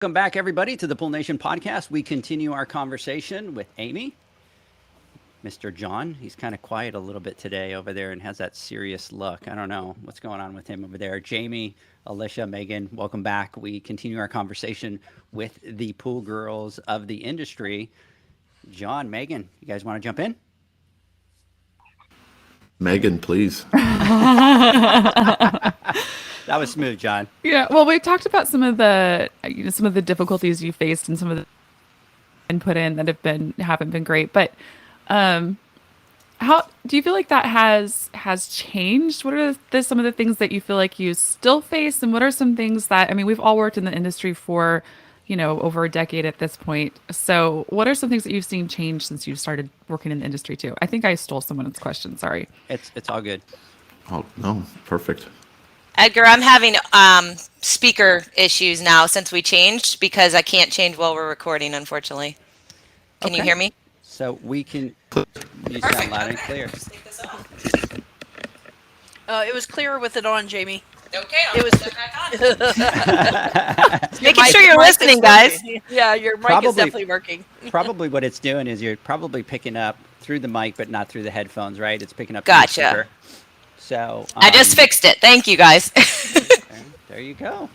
Welcome back, everybody, to the Pool Nation podcast. We continue our conversation with Amy, Mr. John. He's kind of quiet a little bit today over there and has that serious look. I don't know what's going on with him over there. Jamie, Alicia, Megan, welcome back. We continue our conversation with the pool girls of the industry. John, Megan, you guys want to jump in? Megan, please. That was smooth, John. Yeah, well, we talked about some of the some of the difficulties you faced and some of the input in that haven't been great. But how do you feel like that has changed? What are some of the things that you feel like you still face, and what are some things that we've all worked in the industry for over a decade at this point. So what are some things that you've seen change since you started working in the industry too? I think I stole someone's question. Sorry. It's all good. Oh no, perfect. Edgar, I'm having speaker issues now since we changed because I can't change while we're recording, unfortunately. Can you hear me? So we can. You sound loud and clear. It was clearer with it on, Jamie. Okay, It was making sure you're listening, guys. Yeah, your mic is definitely working. Probably what it's doing is you're probably picking up through the mic, but not through the headphones, right? It's picking up. Gotcha. So I just fixed it. Thank you, guys. there you go.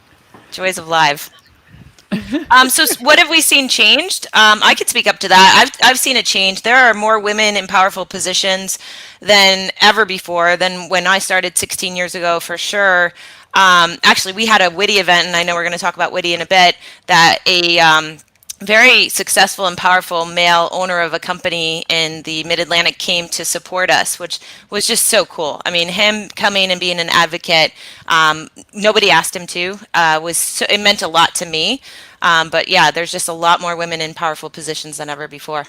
Joys of live. So what have we seen changed? I could speak up to that. I've seen a change. There are more women in powerful positions than ever before, than when I started 16 years ago, for sure. Actually, we had a Witty event, and I know we're going to talk about Witty in a bit, that a very successful and powerful male owner of a company in the Mid-Atlantic came to support us, which was just so cool. I mean, him coming and being an advocate, nobody asked him to, it meant a lot to me. But yeah, there's just a lot more women in powerful positions than ever before.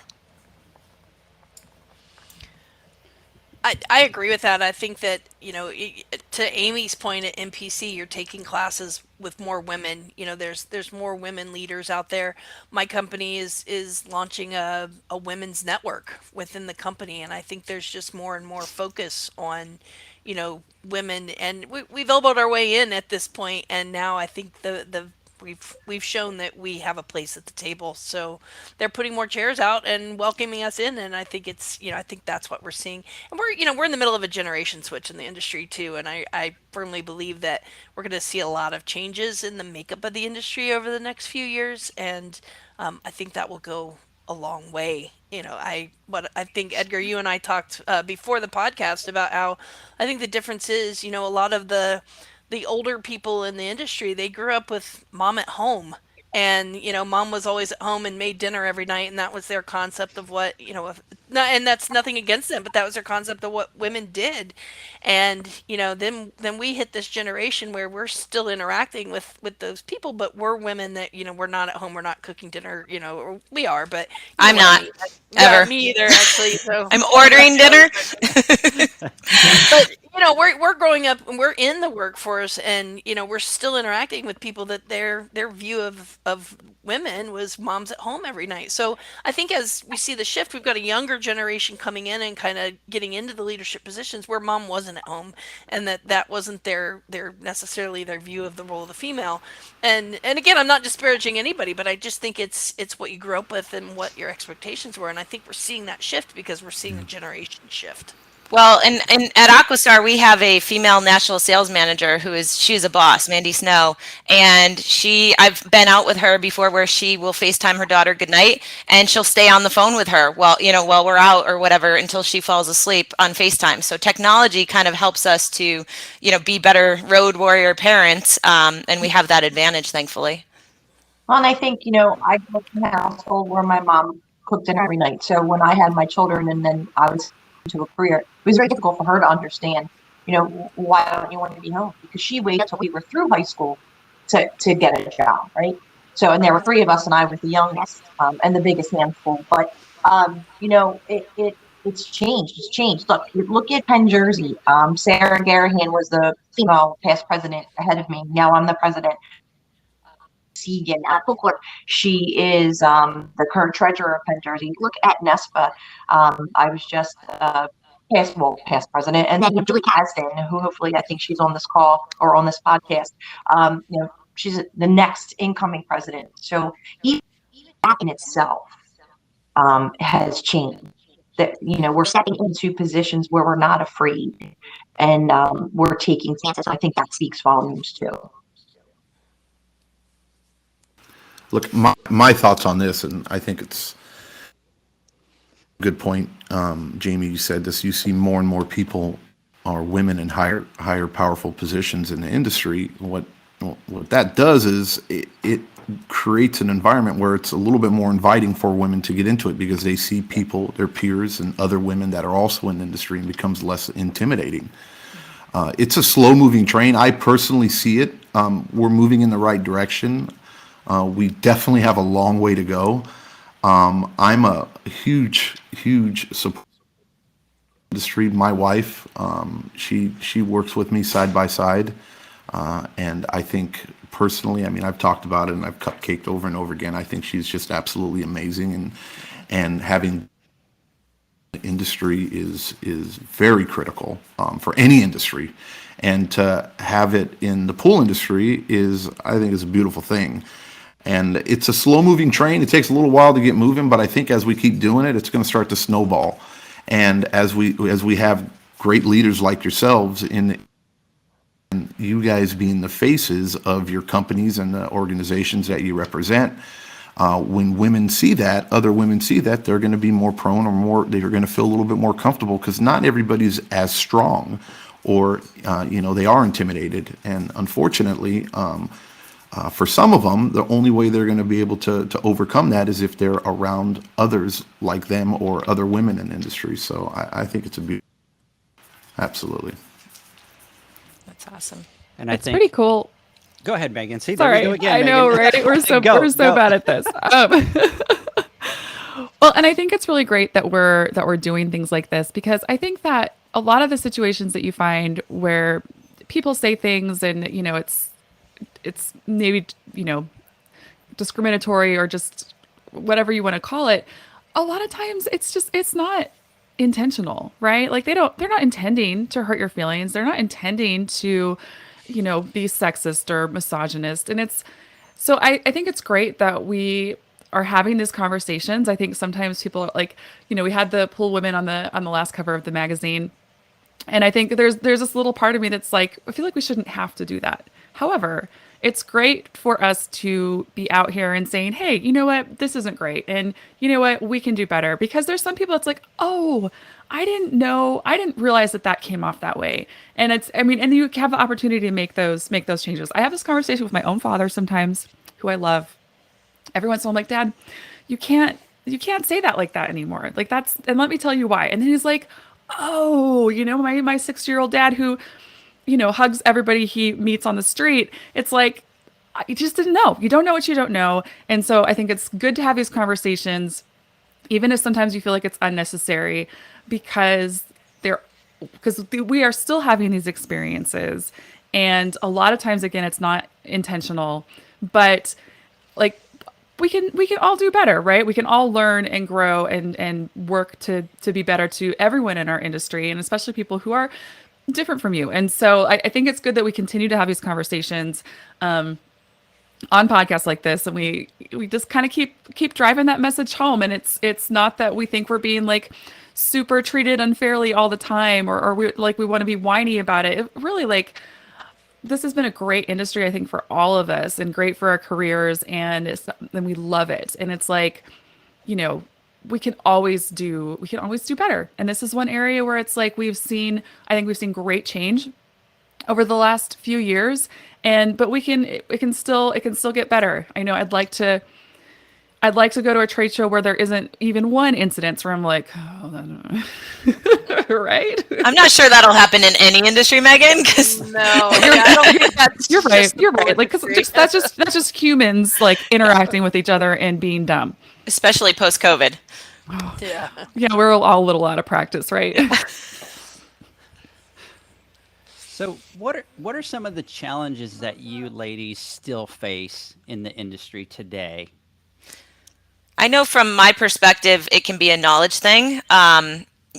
I agree with that. I think that, to Amy's point at MPC, you're taking classes with more women. There's more women leaders out there. My company is launching a women's network within the company, and I think there's just more and more focus on, women, and we've elbowed our way in at this point, and now I think we've shown that we have a place at the table. So they're putting more chairs out and welcoming us in, and I think I think that's what we're seeing. And we're in the middle of a generation switch in the industry too, and I firmly believe that we're going to see a lot of changes in the makeup of the industry over the next few years, and I think that will go a long way. I think, Edgar, you and I talked before the podcast about how I think the difference is, a lot of the older people in the industry, they grew up with mom at home, and mom was always at home and made dinner every night, and that was their concept of what, and that's nothing against them, but that was their concept of what women did. And then we hit this generation where we're still interacting with those people, but we're women that we're not at home, we're not cooking dinner, or we are, but I'm not ever. Yeah, me either, actually. So I'm ordering dinner. but we're growing up and we're in the workforce, and we're still interacting with people that their view of women was moms at home every night. So I think as we see the shift, we've got a younger generation coming in and kind of getting into the leadership positions where mom wasn't at home, and that wasn't their necessarily their view of the role of the female. And again, I'm not disparaging anybody, but I just think it's what you grew up with and what your expectations were, and I think we're seeing that shift because we're seeing a generation shift. Well, and at Aquastar, we have a female national sales manager she's a boss, Mandy Snow. And I've been out with her before where she will FaceTime her daughter goodnight, and she'll stay on the phone with her while we're out or whatever until she falls asleep on FaceTime. So technology kind of helps us to, be better road warrior parents. And we have that advantage, thankfully. Well, and I think, I grew up in a household where my mom cooked dinner every night. So when I had my children and then I was into a career, it was very difficult for her to understand, why don't you want to be home? Because she waited until we were through high school to get a job, right? So, and there were three of us, and I was the youngest and the biggest handful. But, it's changed. It's changed. Look at Penn Jersey. Sarah Garahan was the female past president ahead of me. Now I'm the president. Segan at Bookler. She is the current treasurer of Penn Jersey. Look at NESPA. I was just past president, and then Julie Kasdan, who hopefully I think she's on this call or on this podcast. she's the next incoming president. So even that in itself has changed. That we're stepping into positions where we're not afraid, and we're taking chances. I think that speaks volumes too. Look, my thoughts on this, and I think it's a good point. Jamie, you said this. You see more and more people are women in higher powerful positions in the industry. What that does is it creates an environment where it's a little bit more inviting for women to get into it, because they see people, their peers, and other women that are also in the industry, and becomes less intimidating. It's a slow-moving train. I personally see it. We're moving in the right direction. We definitely have a long way to go. I'm a huge support of the industry. My wife, she works with me side by side, and I think personally, I mean, I've talked about it and I've cupcaked over and over again. I think she's just absolutely amazing, and having the industry is very critical for any industry, and to have it in the pool industry I think is a beautiful thing. And it's a slow-moving train. It takes a little while to get moving, but I think as we keep doing it, it's going to start to snowball. And as we have great leaders like yourselves and you guys being the faces of your companies and the organizations that you represent, when women see that, other women see that, they're going to be more prone, or they're going to feel a little bit more comfortable, because not everybody's as strong, or they are intimidated. And unfortunately, for some of them, the only way they're going to be able to overcome that is if they're around others like them or other women in the industry. So I think it's a beautiful, absolutely. That's awesome. And It's pretty cool. Go ahead, Megan. See, Sorry, there we go again. I know, Megan. right? We're so bad at this. Well, and I think it's really great that we're doing things like this, because I think that a lot of the situations that you find where people say things and it's maybe discriminatory or just whatever you want to call it, a lot of times it's not intentional, right? Like they're not intending to hurt your feelings. They're not intending to be sexist or misogynist. And so I think it's great that we are having these conversations. I think sometimes people are like, we had the pool women on the last cover of the magazine, and I think there's this little part of me that's like, I feel like we shouldn't have to do that. However, it's great for us to be out here and saying, hey, you know what, this isn't great, and you know what, we can do better. Because there's some people that's like, oh, I didn't realize that came off that way. And and you have the opportunity to make those changes. I have this conversation with my own father sometimes, who I love. Every once in a while, I'm like, Dad, you can't say that like that anymore. Like and let me tell you why. And then he's like, oh, my 6-year-old dad who, hugs everybody he meets on the street. It's like, you just didn't know. You don't know what you don't know. And so I think it's good to have these conversations, even if sometimes you feel like it's unnecessary, because we are still having these experiences. And a lot of times, again, it's not intentional, but like, we can all do better, right? We can all learn and grow and work to be better to everyone in our industry, and especially people who are different from you. And so I think it's good that we continue to have these conversations on podcasts like this, and we just kind of keep driving that message home. And it's not that we think we're being like super treated unfairly all the time, or we want to be whiny about it. It really, like, this has been a great industry, I think, for all of us, and great for our careers, and we love it. And it's like, we can always do better. And this is one area where it's like I think we've seen great change over the last few years, but it can still get better. I know I'd like to go to a trade show where there isn't even one incident where I'm like, oh, right? Right? I'm not sure that'll happen in any industry, Megan, because No, I don't think that's You're right. just the You're right. pool Like, because industry. that's just humans like interacting with each other and being dumb. especially post-COVID. Yeah. Yeah, we're all a little out of practice, right? So what are some of the challenges that you ladies still face in the industry today? I know from my perspective, it can be a knowledge thing.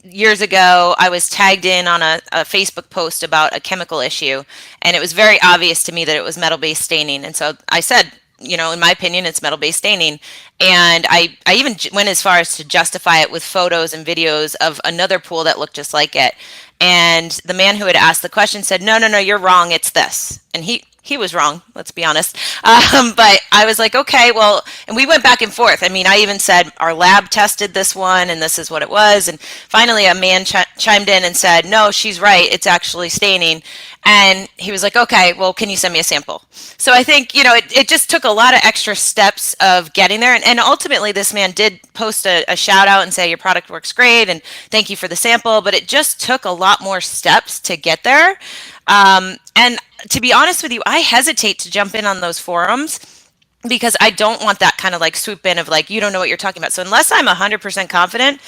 years ago, I was tagged in on a Facebook post about a chemical issue, and it was very obvious to me that it was metal-based staining. And so I said, in my opinion, it's metal-based staining. And I even went as far as to justify it with photos and videos of another pool that looked just like it. And the man who had asked the question said, no, no, no, you're wrong. It's this. And he was wrong, let's be honest. But I was like, okay, well, and we went back and forth. I mean, I even said our lab tested this one and this is what it was. And finally, a man chimed in and said, no, she's right. It's actually staining. And he was like, okay, well, can you send me a sample? So I think, it just took a lot of extra steps of getting there. And ultimately, this man did post a shout out and say, your product works great and thank you for the sample. But it just took a lot more steps to get there. And to be honest with you, I hesitate to jump in on those forums because I don't want that kind of like swoop in of like, you don't know what you're talking about. So unless I'm 100% confident,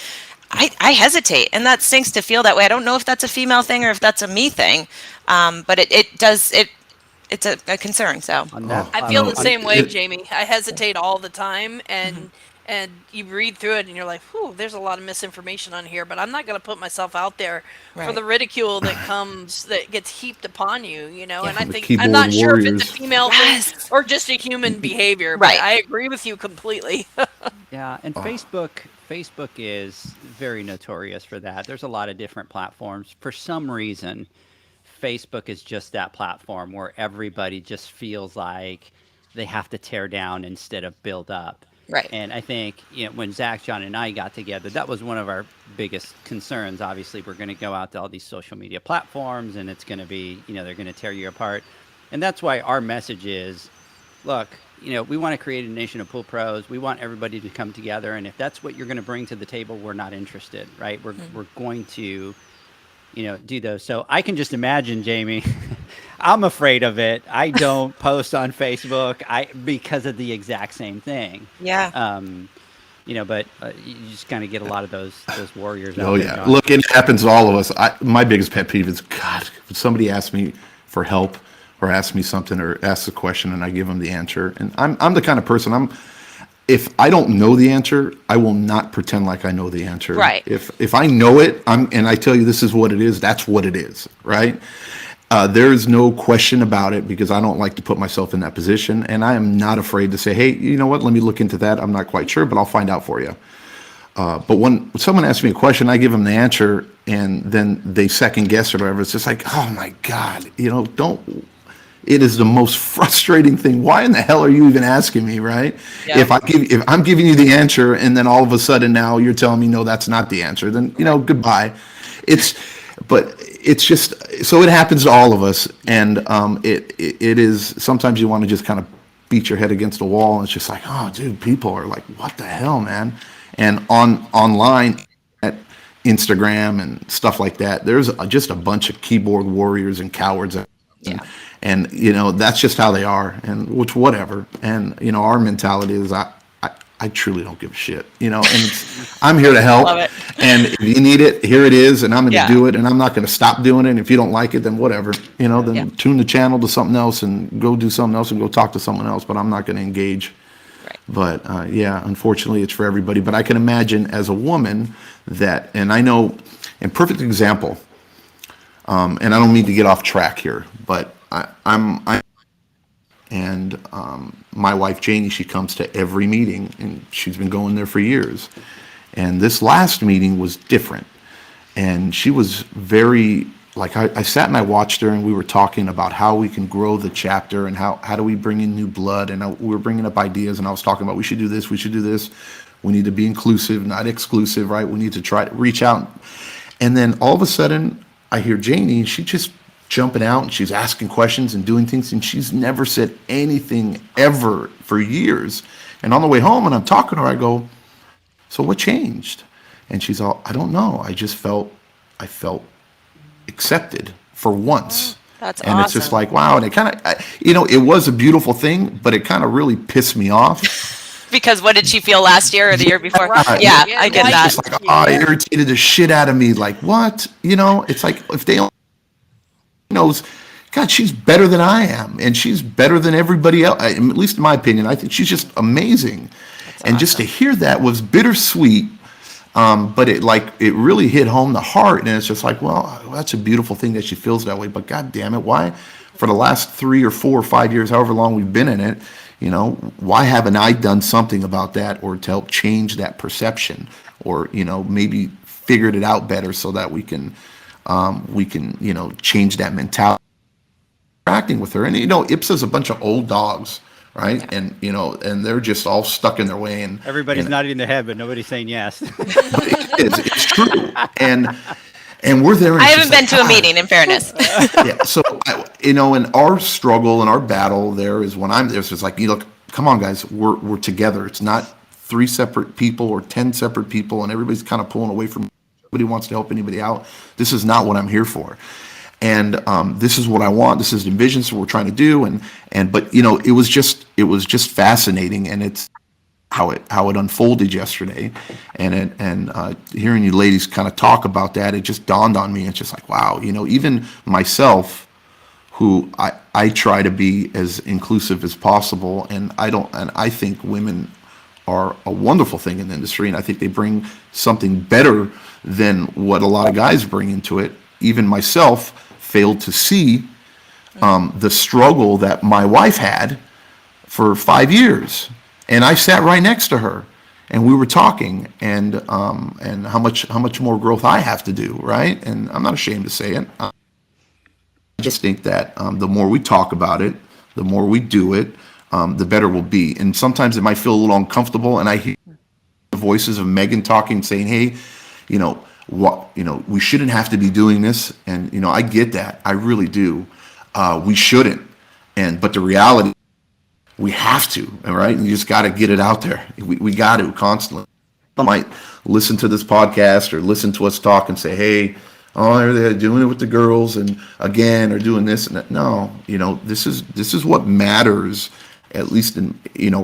I hesitate, and that stinks to feel that way. I don't know if that's a female thing or if that's a me thing, but it's a concern. So I feel the same way, Jamie. I hesitate all the time, and you read through it and you're like, whew, there's a lot of misinformation on here, but I'm not going to put myself out there for the ridicule that gets heaped upon you, And I think I'm not sure if it's a female thing or just a human behavior, but I agree with you completely. Yeah, and Facebook is very notorious for that. There's a lot of different platforms. For some reason, Facebook is just that platform where everybody just feels like they have to tear down instead of build up. Right. And I think when Zach, John, and I got together, that was one of our biggest concerns. Obviously, we're going to go out to all these social media platforms, and it's going to be, they're going to tear you apart. And that's why our message is, look, we want to create a nation of pool pros. We want everybody to come together. And if that's what you're going to bring to the table, we're not interested, right? We're going to do those. So I can just imagine, Jamie, I'm afraid of it. I don't post on Facebook because of the exact same thing. Yeah. But you just kind of get a lot of those warriors out Oh there. yeah. John. Look, it happens to all of us. My biggest pet peeve is, God, when somebody asks me for help or asks me something or asks a question and I give them the answer. And I'm the kind of person, if I don't know the answer, I will not pretend like I know the answer. Right. If I know it, and I tell you this is what it is, that's what it is, right? There is no question about it because I don't like to put myself in that position, and I am not afraid to say, hey, you know what? Let me look into that. I'm not quite sure, but I'll find out for you. But when someone asks me a question, I give them the answer, and then they second guess or whatever. It's just like, oh my God, don't. It is the most frustrating thing. Why in the hell are you even asking me, right? Yeah. If I'm giving you the answer and then all of a sudden now you're telling me no, that's not the answer, then goodbye. But it's just so it happens to all of us, and it is sometimes you want to just kind of beat your head against the wall, and it's just like, oh, dude, people are like, what the hell, man? And online at Instagram and stuff like that, there's just a bunch of keyboard warriors and cowards. And that's just how they are, and which whatever. And our mentality is I truly don't give a shit, and I'm here to help. Love it. And if you need it, here it is, and I'm going to do it, and I'm not going to stop doing it. And if you don't like it, then whatever, then tune the channel to something else and go do something else and go talk to someone else. But I'm not going to engage. Right. But unfortunately, it's for everybody. But I can imagine as a woman that, and I know, and perfect example. And I don't mean to get off track here, but my wife Janie, she comes to every meeting, and she's been going there for years. And this last meeting was different, and she was very I sat and I watched her, and we were talking about how we can grow the chapter and how do we bring in new blood, and we were bringing up ideas, and I was talking about we should do this, we need to be inclusive, not exclusive, right? We need to try to reach out, and then all of a sudden I hear Janie, she just jumping out and she's asking questions and doing things, and she's never said anything ever for years. And on the way home, and I'm talking to her, I go, so what changed? And she's all, I don't know. I felt accepted for once. That's and awesome. It's just like, wow. And it kind of, it was a beautiful thing, but it kind of really pissed me off. Because what did she feel last year or the year before? Right. Yeah, I get that. It's like, it irritated the shit out of me. Like, what? It's like, if they don't knows, God, she's better than I am, and she's better than everybody else. At least in my opinion, I think she's just amazing. And just to hear that was bittersweet. But it really hit home the heart, and it's just like, well, that's a beautiful thing that she feels that way. But God damn it, why, for the last 3 or 4 or 5 years, however long we've been in it, why haven't I done something about that, or to help change that perception, or maybe figured it out better so that we can change that mentality interacting with her. And IPSA's a bunch of old dogs, right? And they're just all stuck in their way. And Everybody's nodding their head, but nobody's saying yes. it's true. And we're there. And I it's haven't just been to a God. meeting, in fairness. Yeah. So and our struggle and our battle there is when I'm there. So it's like, look, come on, guys, we're together. It's not 3 separate people or 10 separate people, and everybody's kind of pulling away from. Nobody wants to help anybody out. This is not what I'm here for. And this is what I want. This is the vision. So we're trying to do. But it was just fascinating, and it's how it unfolded yesterday, and hearing you ladies kind of talk about that, it just dawned on me. It's just like, wow, even myself, who I try to be as inclusive as possible, and I think women are a wonderful thing in the industry, and I think they bring something better than what a lot of guys bring into it. Even myself failed to see the struggle that my wife had for 5 years, and I sat right next to her, and we were talking, and how much more growth I have to do, right? And I'm not ashamed to say it. I just think that the more we talk about it, the more we do it, the better we'll be. And sometimes it might feel a little uncomfortable, and I hear the voices of Megan talking, saying, "Hey, we shouldn't have to be doing this." And I get that, I really do. We shouldn't, but the reality, we have to, all right? And you just got to get it out there. We got to constantly. I might listen to this podcast or listen to us talk and say, "Hey, oh, they're doing it with the girls, and again, they're doing this and that." No, this is what matters. At least in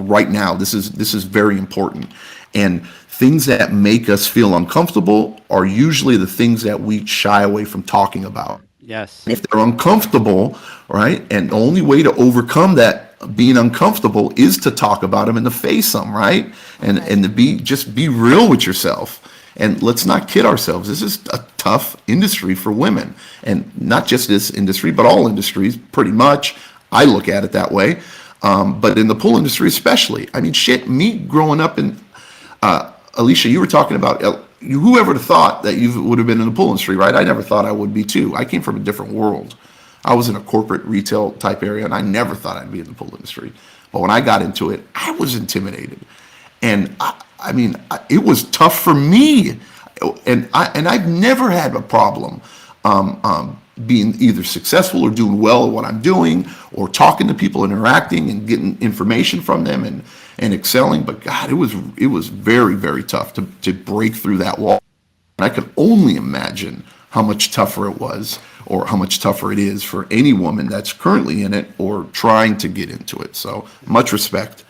right now, this is very important. And things that make us feel uncomfortable are usually the things that we shy away from talking about. Yes. If they're uncomfortable, right? And the only way to overcome that being uncomfortable is to talk about them and to face them, right? And to be real with yourself. And let's not kid ourselves. This is a tough industry for women, and not just this industry, but all industries, pretty much. I look at it that way. But in the pool industry, especially, I mean, shit. Me growing up in, Alicia, you were talking about. Whoever thought that you would have been in the pool industry, right? I never thought I would be too. I came from a different world. I was in a corporate retail type area, and I never thought I'd be in the pool industry. But when I got into it, I was intimidated, and I mean, it was tough for me, and I've never had a problem being either successful or doing well at what I'm doing, or talking to people, interacting, and getting information from them, and excelling. But God, it was very, very tough to break through that wall. And I could only imagine how much tougher it was, or how much tougher it is for any woman that's currently in it or trying to get into it. So much respect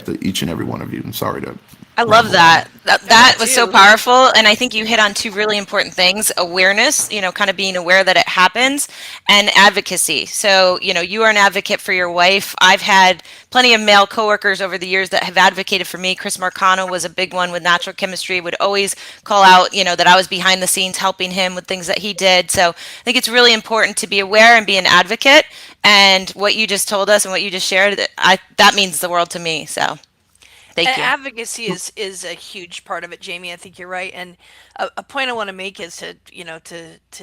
to each and every one of you. I'm sorry to. I love that. That was so powerful. And I think you hit on 2 really important things: awareness, kind of being aware that it happens, and advocacy. So, you are an advocate for your wife. I've had plenty of male coworkers over the years that have advocated for me. Chris Marcano was a big one with natural chemistry, would always call out, that I was behind the scenes helping him with things that he did. So I think it's really important to be aware and be an advocate. And what you just told us and what you just shared, that means the world to me. So. Thank you. Advocacy is a huge part of it, Jamie. I think you're right. And a point I want to make is to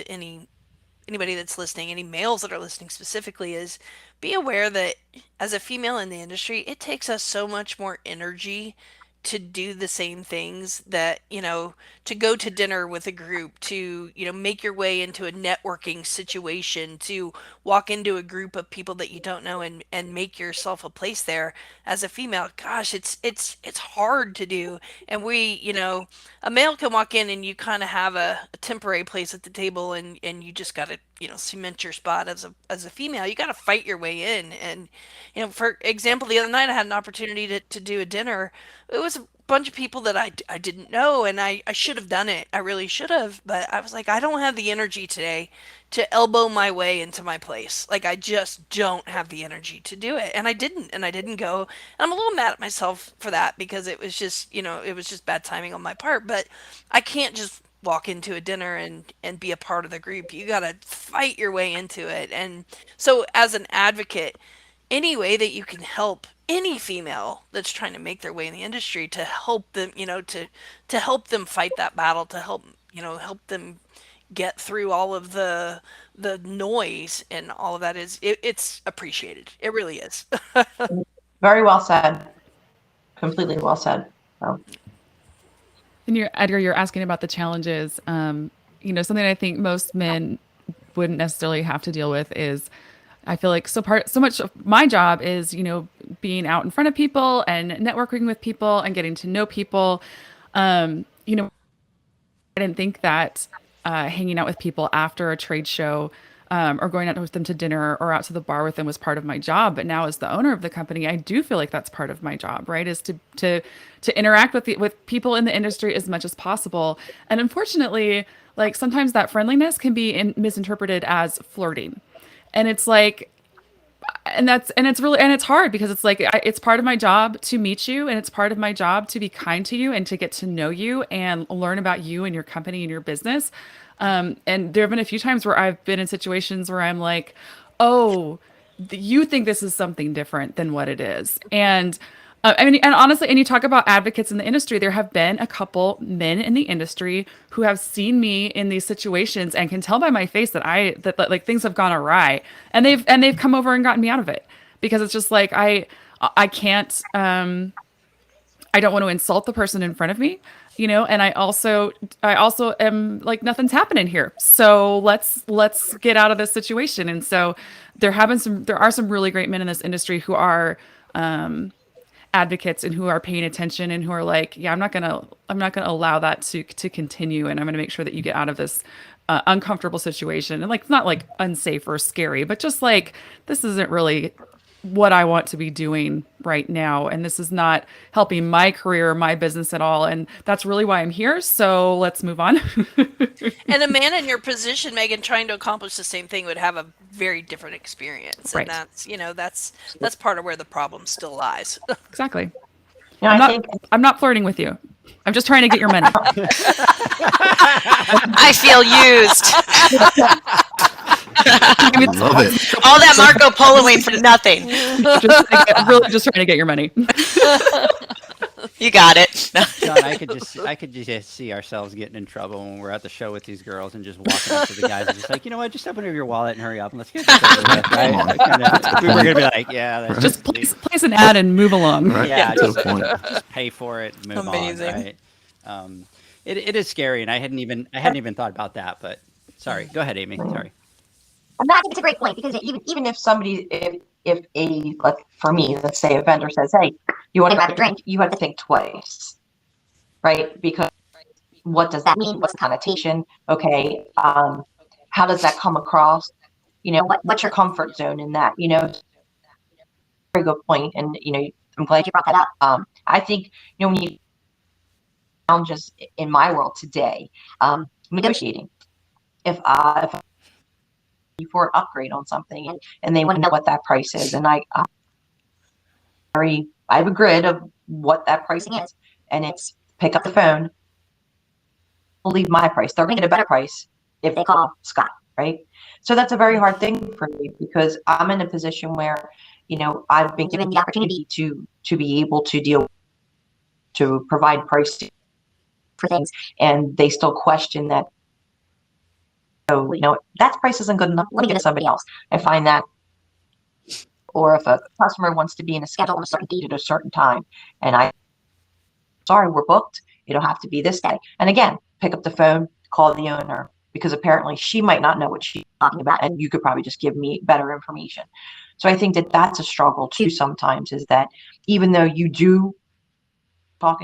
anybody that's listening, any males that are listening specifically, is be aware that as a female in the industry, it takes us so much more energy to do the same things, that to go to dinner with a group, to make your way into a networking situation, to walk into a group of people that you don't know, and make yourself a place there. As a female, gosh, it's hard to do. And a male can walk in and you kind of have a temporary place at the table, and you just got to cement your spot as a female. You got to fight your way in. And for example, the other night I had an opportunity to do a dinner. It was a bunch of people that I didn't know, and I should have done it. I really should have, but I was like, I don't have the energy today to elbow my way into my place. Like, I just don't have the energy to do it, and I didn't go. And I'm a little mad at myself for that, because it was just bad timing on my part. But I can't just walk into a dinner and be a part of the group. You got to fight your way into it. And so, as an advocate, any way that you can help any female that's trying to make their way in the industry, to help them, to help them fight that battle, to help them get through all of the noise and all of that, it's appreciated. It really is. Very well said. Completely well said. So. And Edgar, you're asking about the challenges. Something I think most men wouldn't necessarily have to deal with is, I feel like so much of my job is, being out in front of people and networking with people and getting to know people. I didn't think that hanging out with people after a trade show, or going out with them to dinner or out to the bar with them was part of my job. But now, as the owner of the company, I do feel like that's part of my job, right? Is to interact with people in the industry as much as possible. And unfortunately, like, sometimes that friendliness can be misinterpreted as flirting. And it's like, it's hard, because it's like, it's part of my job to meet you, and it's part of my job to be kind to you and to get to know you and learn about you and your company and your business. And there have been a few times where I've been in situations where I'm like, oh, you think this is something different than what it is. And and honestly, and you talk about advocates in the industry, there have been a couple men in the industry who have seen me in these situations and can tell by my face that like things have gone awry, and they've come over and gotten me out of it, because it's just like, I can't, I don't want to insult the person in front of me, and I also am like, nothing's happening here, so let's get out of this situation. And so there are some really great men in this industry who are advocates and who are paying attention and who are like, yeah, I'm not gonna allow that to continue, and I'm gonna make sure that you get out of this uncomfortable situation. And like, not like unsafe or scary, but just like, this isn't really what I want to be doing right now, and this is not helping my career, my business at all, and that's really why I'm here. So let's move on. And a man in your position, Megan, trying to accomplish the same thing would have a very different experience. Right. And that's part of where the problem still lies. Exactly. I I'm not flirting with you. I'm just trying to get your money. I feel used. I love it. All that Marco Poloing for nothing. Really just trying to get your money. You got it. John, I could just see ourselves getting in trouble when we're at the show with these girls and just walking up to the guys and just like, just open up your wallet and hurry up and let's get this over with, right? We were gonna be like, yeah, that's Just place an ad and move along. Right. yeah, To the point. just pay for it, and move Amazing. on, right? It is scary, and I hadn't even thought about that. But sorry, go ahead, Amy. Sorry. I think it's a great point, because even if somebody, if like, for me, let's say a vendor says, hey, you want to grab a drink, you have to think twice, right? Because what does that mean? What's the connotation? Okay, how does that come across? What's your comfort zone in that? Very good point, and I'm glad you brought that up. I think when you challenges in my world today, negotiating. If for an upgrade on something, and they want to know what that price is, and I have a grid of what that pricing is, and it's pick up the phone, we'll leave my price. They're going to get a better price if they call Scott, right? So that's a very hard thing for me, because I'm in a position where I've been given the opportunity to be able to provide price for things, and they still question that. So, that price isn't good enough. Let me get it to somebody else. I find that. Or if a customer wants to be in a schedule on a certain date at a certain time, and sorry, we're booked. It'll have to be this day. And again, pick up the phone, call the owner, because apparently she might not know what she's talking about, and you could probably just give me better information. So I think that that's a struggle too sometimes, is that even though you do have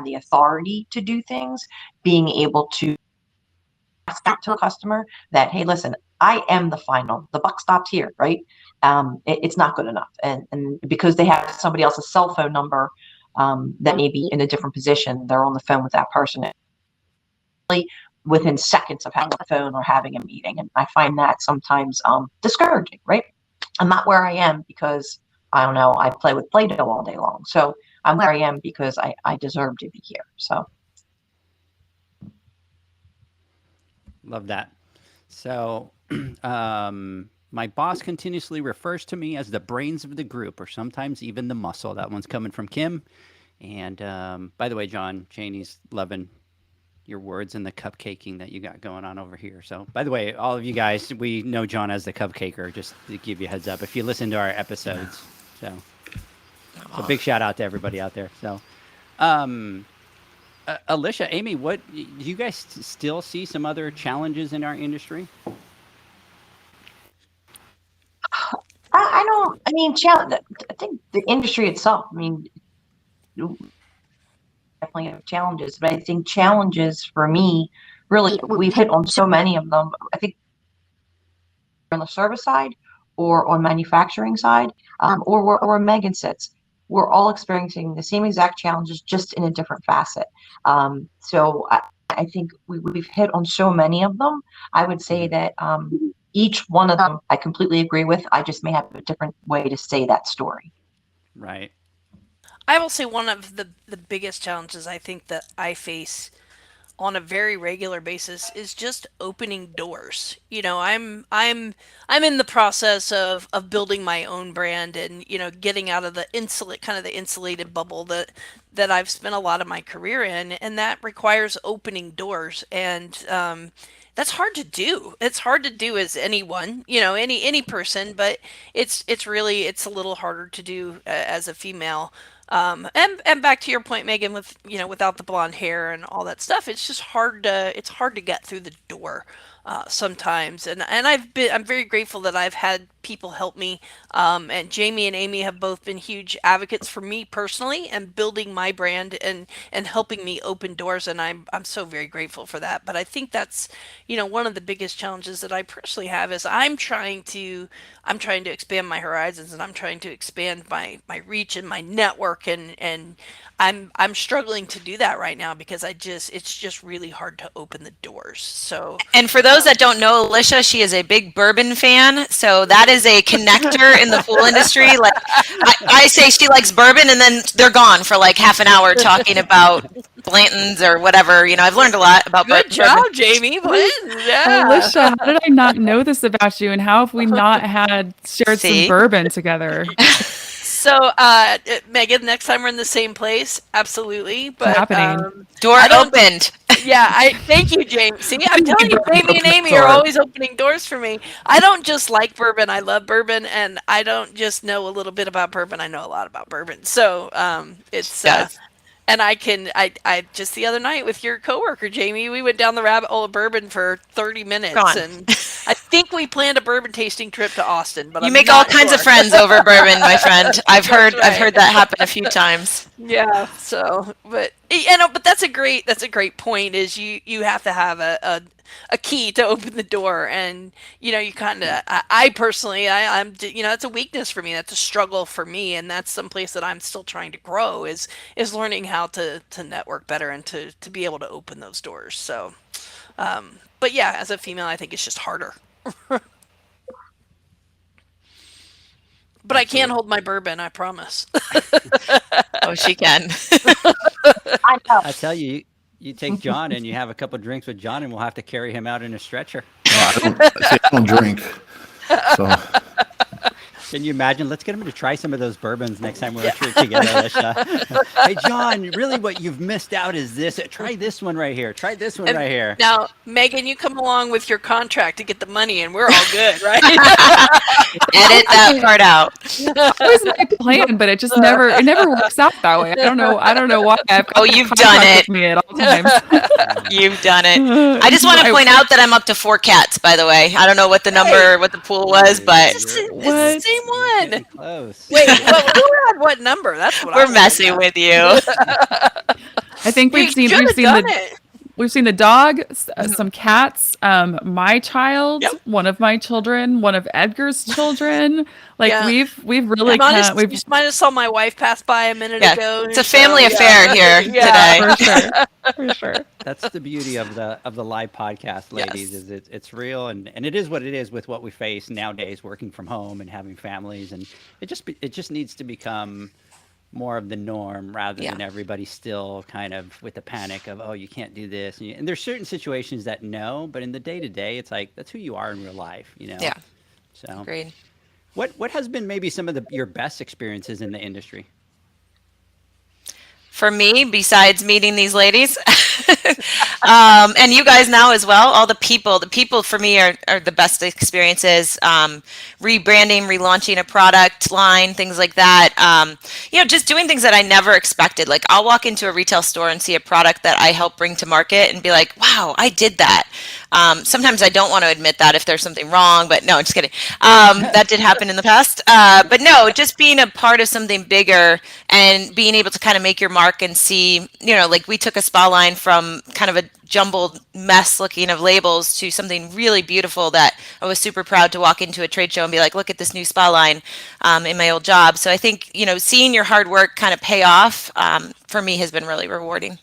the authority to do things, being able to back to a customer that, hey, listen, I am the buck stops here, right? It's not good enough. And because they have somebody else's cell phone number that may be in a different position, they're on the phone with that person within seconds of having a phone or having a meeting. And I find that sometimes discouraging, right? I'm not where I am because, I don't know, I play with Play-Doh all day long. So I'm where I am because I deserve to be here. So. Love that. So, my boss continuously refers to me as the brains of the group, or sometimes even the muscle. That one's coming from Kim. And by the way, John, Janie's loving your words and the cupcaking that you got going on over here. So, by the way, all of you guys, we know John as the cupcaker, just to give you a heads up if you listen to our episodes. So big shout out to everybody out there. So, Alicia, Amy, what do you guys still see some other challenges in our industry? I mean, I think the industry itself, I mean, definitely have challenges, but I think challenges for me, really, we've hit on so many of them. I think on the service side or on manufacturing side, or Megan sits, we're all experiencing the same exact challenges, just in a different facet. So I think we've hit on so many of them. I would say that each one of them I completely agree with. I just may have a different way to say that story. Right. I will say one of the biggest challenges I think that I face on a very regular basis is just opening doors. You know, I'm in the process of building my own brand and, you know, getting out of the insulated bubble that I've spent a lot of my career in, and that requires opening doors. And that's hard to do. It's hard to do as anyone, you know, any person, but it's a little harder to do as a female. And back to your point, Megan, with, you know, without the blonde hair and all that stuff, it's just hard to get through the door sometimes. And I'm very grateful that I've had people help me. And Jamie and Amy have both been huge advocates for me personally and building my brand and helping me open doors. And I'm so very grateful for that. But I think that's, you know, one of the biggest challenges that I personally have is I'm trying to expand my horizons, and I'm trying to expand my reach and my network, and I'm struggling to do that right now because it's just really hard to open the doors. So, and for those that don't know Alicia, she is a big bourbon fan, so that is a connector in the pool industry. Like I say she likes bourbon, and then they're gone for like half an hour talking about Blanton's or whatever. You know, I've learned a lot about good bourbon. job, Jamie. Yeah. Alicia, how did I not know this about you? And how have we not shared some bourbon together? So, Megan, next time we're in the same place, absolutely. But happening. Door opened. Yeah, thank you, James. See, I'm telling you, Jamie and Amy are always opening doors for me. I don't just like bourbon; I love bourbon, and I don't just know a little bit about bourbon. I know a lot about bourbon. So, it's and I just the other night with your coworker, Jamie, we went down the rabbit hole of bourbon for 30 minutes, and I think we planned a bourbon tasting trip to Austin. But you make all kinds of friends over bourbon, my friend. I've heard that happen a few times. Yeah. So, but you know, but that's a great point. Is you have to have a key to open the door, and you know, you kind of I personally I'm you know, it's a weakness for me, that's a struggle for me, and that's someplace that I'm still trying to grow is learning how to network better and to be able to open those doors. So but yeah, as a female, I think it's just harder. But I can hold my bourbon, I promise. Oh, she can. I know. I tell you, you take John and you have a couple drinks with John, and we'll have to carry him out in a stretcher. No, I don't drink. So Can you imagine? Let's get him to try some of those bourbons next time we're together, Alicia. Hey, John, really what you've missed out is this. Try this one right here. Try this one right here. Now, Megan, you come along with your contract to get the money, and we're all good, right? Edit that part out. That was my plan, but it never works out that way. I don't know why. You've done it. With me at all times. You've done it. I just want to point out that I'm up to 4 cats, by the way. I don't know what the number, what the pool was, but It's the same one. Getting close. Wait, who had what number? That's what we're messing with you. I think we've seen it. We've seen the dog, some cats, my child, Yep. one of my children, one of Edgar's children. Like Yeah. we've really You might have saw my wife pass by a minute Yeah, ago. it's a so, family yeah. affair here Yeah. today. for sure, for sure. That's the beauty of the live podcast, ladies. Yes. Is it's real and it is what it is with what we face nowadays, working from home and having families, and it just needs to become more of the norm rather Yeah. than everybody still kind of with the panic of, oh, you can't do this. And there's certain situations that no, but in the day to day, it's like that's who you are in real life, you know. Yeah, So agreed. what has been maybe some of your best experiences in the industry? For me, besides meeting these ladies, and you guys now as well, all the people for me are the best experiences. Rebranding, relaunching a product line, things like that. Just doing things that I never expected. Like I'll walk into a retail store and see a product that I help bring to market and be like, wow, I did that. Sometimes I don't want to admit that if there's something wrong, but no, I'm just kidding. That did happen in the past. But no, just being a part of something bigger and being able to kind of make your mark and see, like we took a spa line from kind of a jumbled mess looking of labels to something really beautiful that I was super proud to walk into a trade show and be like, look at this new spa line in my old job. So I think, seeing your hard work kind of pay off for me has been really rewarding.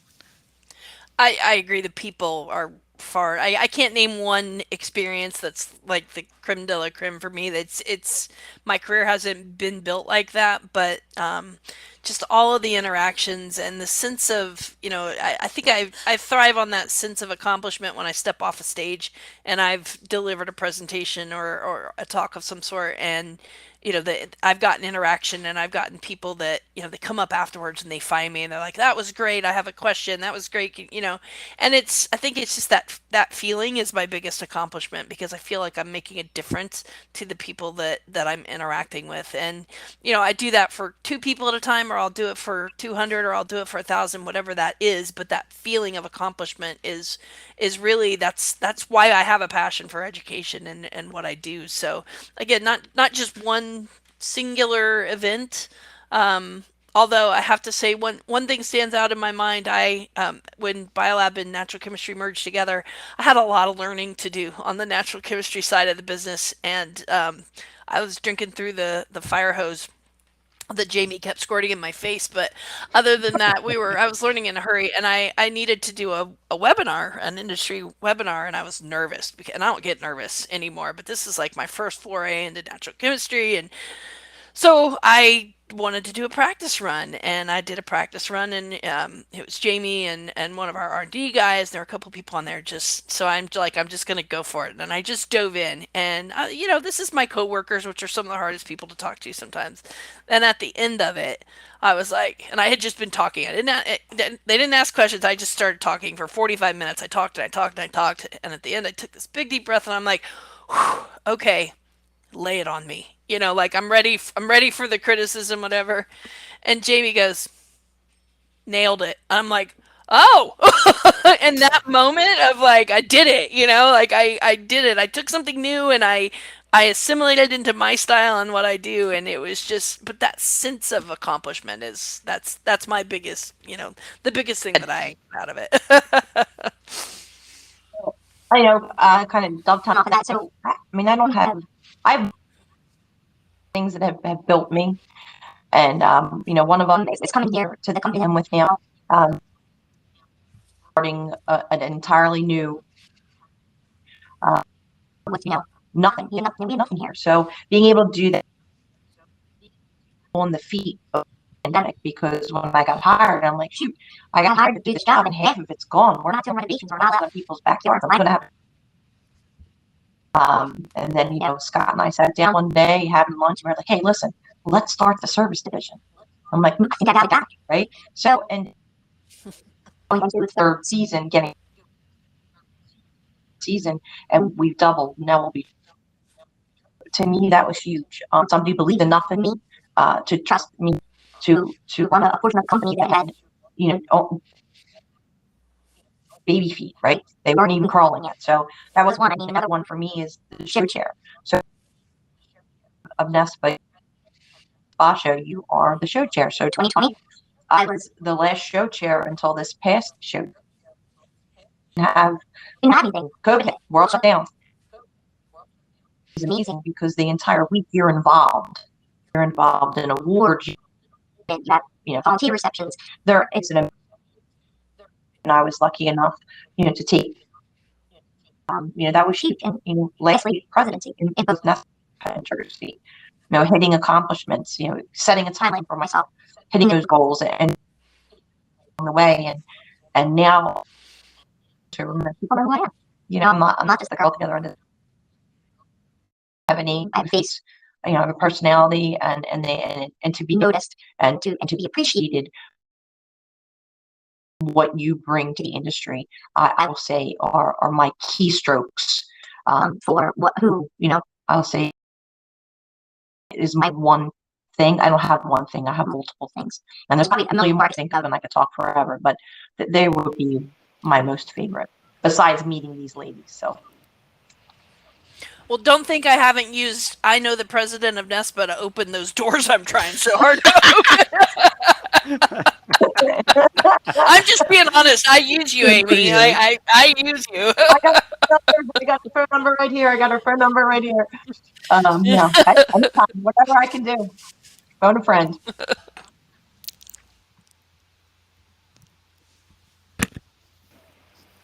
I agree. The people are far. I can't name one experience that's like the creme de la creme for me. It's my career hasn't been built like that, but just all of the interactions and the sense of, I think I thrive on that sense of accomplishment when I step off a stage and I've delivered a presentation or a talk of some sort, and that I've gotten interaction and I've gotten people that, they come up afterwards and they find me and they're like, that was great. I have a question. That was great. And I think it's just that feeling is my biggest accomplishment because I feel like I'm making a difference to the people that I'm interacting with. And, I do that for 2 people at a time, or I'll do it for 200, or I'll do it for 1,000, whatever that is. But that feeling of accomplishment is really, that's why I have a passion for education and what I do. So again, not just one singular event. Although I have to say one thing stands out in my mind. When Biolab and natural chemistry merged together, I had a lot of learning to do on the natural chemistry side of the business, and I was drinking through the fire hose that Jamie kept squirting in my face. But other than that, I was learning in a hurry, and I needed to do a webinar, an industry webinar, and I was nervous and I don't get nervous anymore, but this is like my first foray into natural chemistry. And so I wanted to do a practice run, and I did a practice run, and it was Jamie and one of our R&D guys. There were a couple people on there, so I'm just gonna go for it, and I just dove in. And this is my coworkers, which are some of the hardest people to talk to sometimes. And at the end of it, I was like, and I had just been talking. They didn't ask questions. I just started talking for 45 minutes. I talked and I talked and I talked, and at the end, I took this big deep breath, and I'm like, whew, okay, lay it on me. Like I'm ready for the criticism, whatever. And Jamie goes, nailed it. I'm like, oh. And that moment of like, I did it, like I did it. I took something new and I assimilated into my style and what I do. And it was just, but that sense of accomplishment that's my biggest, the biggest thing that I got out of it. Kind of dovetail off of that. So, I have things that have built me. And, one of them is coming here to the company I'm with now, starting an entirely new, with, nothing. We have nothing here. So being able to do that on the feet of the pandemic, because when I got hired, I'm like, shoot, I got hired to do this job and half of it's gone. We're not doing renovations. We're not out of people's backyards. I'm going to have and then, Scott and I sat down one day having lunch, and we're like, hey, listen, let's start the service division. I'm like, I think I got it back, right? So, and going into the 3rd season, and we've doubled. Now we'll be. To me, that was huge. Somebody believed enough in me to trust me to run a portion of the company that had, baby feet, right? They weren't even crawling yet. So that was one. Another one for me is the show chair. So of Nespa Spa Show, you are the show chair. So 2020, I was the last show chair until this past show. have anything. COVID hit, world shut down. It's amazing because the entire week you're involved. You're involved in awards, you have, volunteer receptions. It's an, and I was lucky enough, to take, that was huge. And, lastly, presidency in both Nest and Jersey. Hitting accomplishments, setting a timeline for myself, hitting those goals, and on the way, and now to remember people know who I am. I'm not just the girl at the other end of I have a name, I have a face, I have a personality, and to be noticed and to be appreciated. What you bring to the industry, I will say, are my keystrokes for I'll say is my one thing. I don't have one thing. I have multiple things, and there's probably a million more to think of, and I could talk forever. But they would be my most favorite, besides meeting these ladies. So. Well, don't think I haven't used I know the president of NESPA to open those doors I'm trying so hard to open. I'm just being honest. I use you, Amy. I use you. I got the phone number right here. I got her phone number right here. Anytime, whatever I can do. Phone a friend.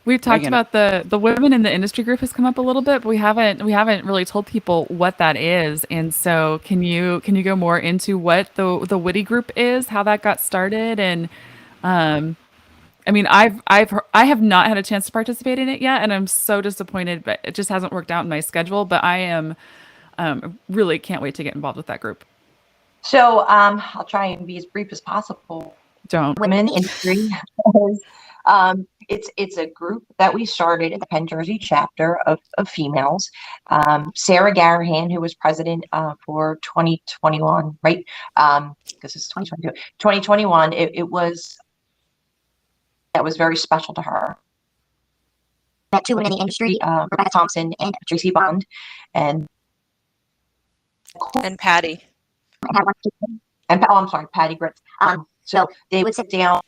We've talked about the women in the industry group has come up a little bit, but we haven't really told people what that is. And so can you go more into what the Witty group is, how that got started? And I mean, I have not had a chance to participate in it yet, and I'm so disappointed, but it just hasn't worked out in my schedule. But I am really can't wait to get involved with that group. So I'll try and be as brief as possible. Don't. Women in the industry. It's a group that we started at the Penn Jersey chapter of females. Sarah Garahan, who was president for 2021, right? Because it's 2022. 2021, that was very special to her. Met two women in the industry, Rebecca Thompson and Tracy Bond, and Patty. I'm sorry, Patty Gritz. So they would sit down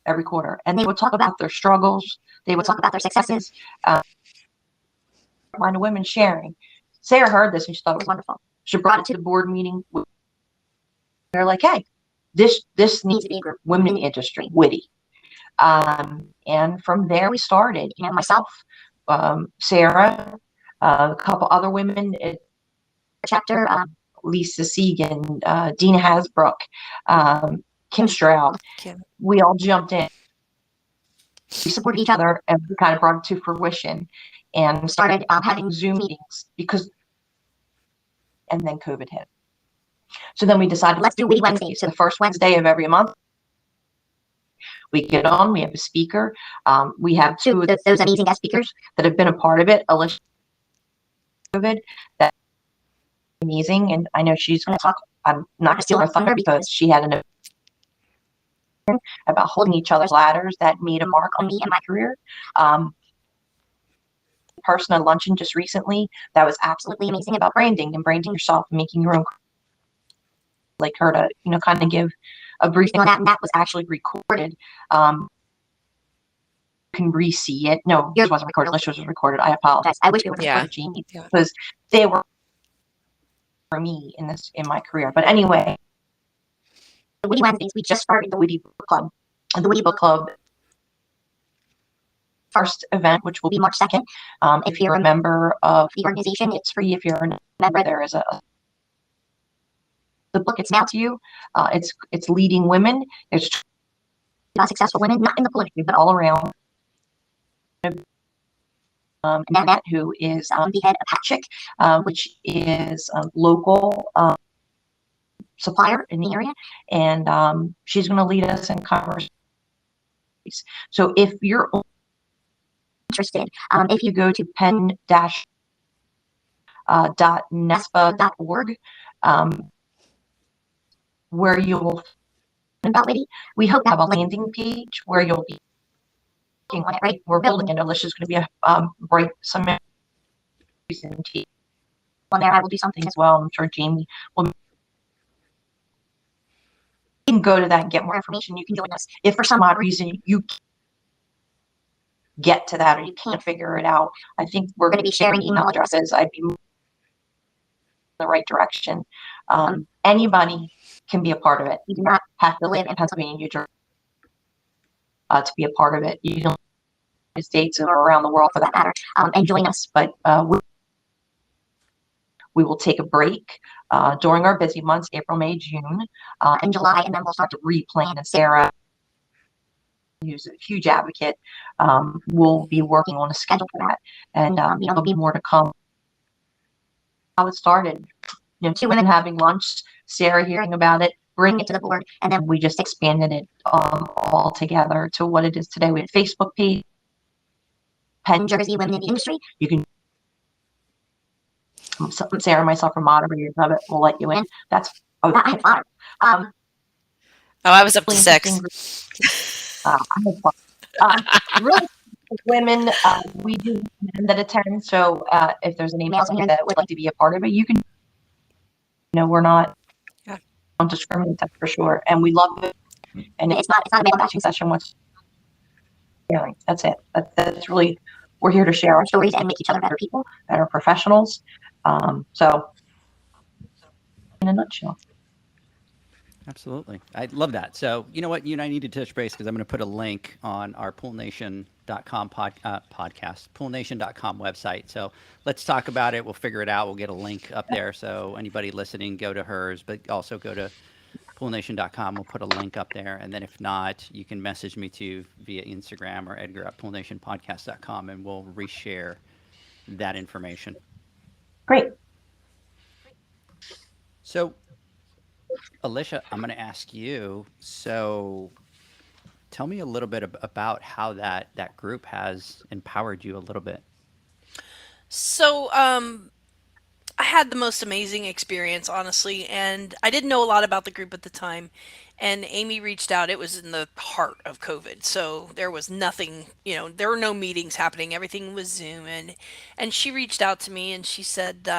every quarter, and they would talk about their struggles. They would talk about their successes. Line of women sharing. Sarah heard this and she thought it was wonderful. She brought it to the board meeting. They're like, "Hey, this needs to be a group, women in the industry, Witty." And from there we started. Myself, Sarah, a couple other women in the chapter, Lisa Segan, Dina Hasbrook, Kim Stroud. We all jumped in. We supported each other, and we kind of brought it to fruition and started having Zoom meetings and then COVID hit. So then we decided, let's do Witty Wednesdays. So the first Wednesday of every month, we get on, we have a speaker. We have two of those amazing guest speakers that have been a part of it. Alicia, COVID, that's amazing. And I know she's going to talk, I'm not going to steal her thunder because she had an about holding each other's ladders that made a mark on me and my career. Person at luncheon just recently that was absolutely amazing about branding and branding yourself and making your own, like her to kind of give a briefing on that, and that was actually recorded. You can re-see it. No, yours wasn't recorded. Alicia's was recorded. I apologize. I wish we would have recorded Jamie because they were for me in my career. But anyway, the Witty Wednesdays, we just started the Witty Book Club. The Witty Book Club first event, which will be March 2nd. If you're a member of the organization, it's free. If you're a member, there is the book gets mailed to you. It's leading women. There's successful women, not in the political, but all around. Nanette, who is the head of Hatchick, which is a local supplier in the area, and she's going to lead us in conversations. So if you're interested, if you go to pen-nespa.org, where you'll about Witty, we hope to have a landing page where you'll be working on it. Right, we're building it. Alicia's going to be break some on there. I will do something as well. I'm sure Jamie will. You can go to that and get more information. You can join us if for some odd reason you get to that or you can't figure it out, I think we're going to be sharing email addresses. I'd be moving in the right direction. Anybody can be a part of it. You do not have to live in Pennsylvania, New Jersey, to be a part of it. You don't the States or around the world for that matter, and join us. But we will take a break during our busy months, April, May, June, and July, and then we'll start to replan. And Sarah, who's a huge advocate, will be working on a schedule for that. And there'll be more to come. How it started, two women having lunch, Sarah hearing about it, bringing it to the board, and then we just expanded it all together to what it is today. We have a Facebook page, Penn Jersey Women in the Industry. You can, Sarah and myself are moderators of it. We'll let you in. That's I had fun. I was up to 6. I had fun. Really, women, we do men that attend. So if there's any males in here that would like to be a part of it, you can. We're not discriminate, that's for sure, and we love it. And it's not a male matching session. What's sharing? That's it. That's really, we're here to share our stories and make each other better people, better professionals. So, in a nutshell. Absolutely. I love that. So, you know what? You and I need to touch base because I'm going to put a link on our poolnation.com podcast, poolnation.com website. So let's talk about it. We'll figure it out. We'll get a link up there. So anybody listening, go to hers, but also go to poolnation.com. We'll put a link up there. And then if not, you can message me too via Instagram or Edgar at poolnationpodcast.com and we'll reshare that information. Great. So, Alicia, I'm going to ask you. So, tell me a little bit about how that group has empowered you a little bit. So, I had the most amazing experience, honestly, and I didn't know a lot about the group at the time. And Amy reached out. It was in the heart of COVID, so there was nothing, there were no meetings happening. Everything was Zoom, and she reached out to me and she said,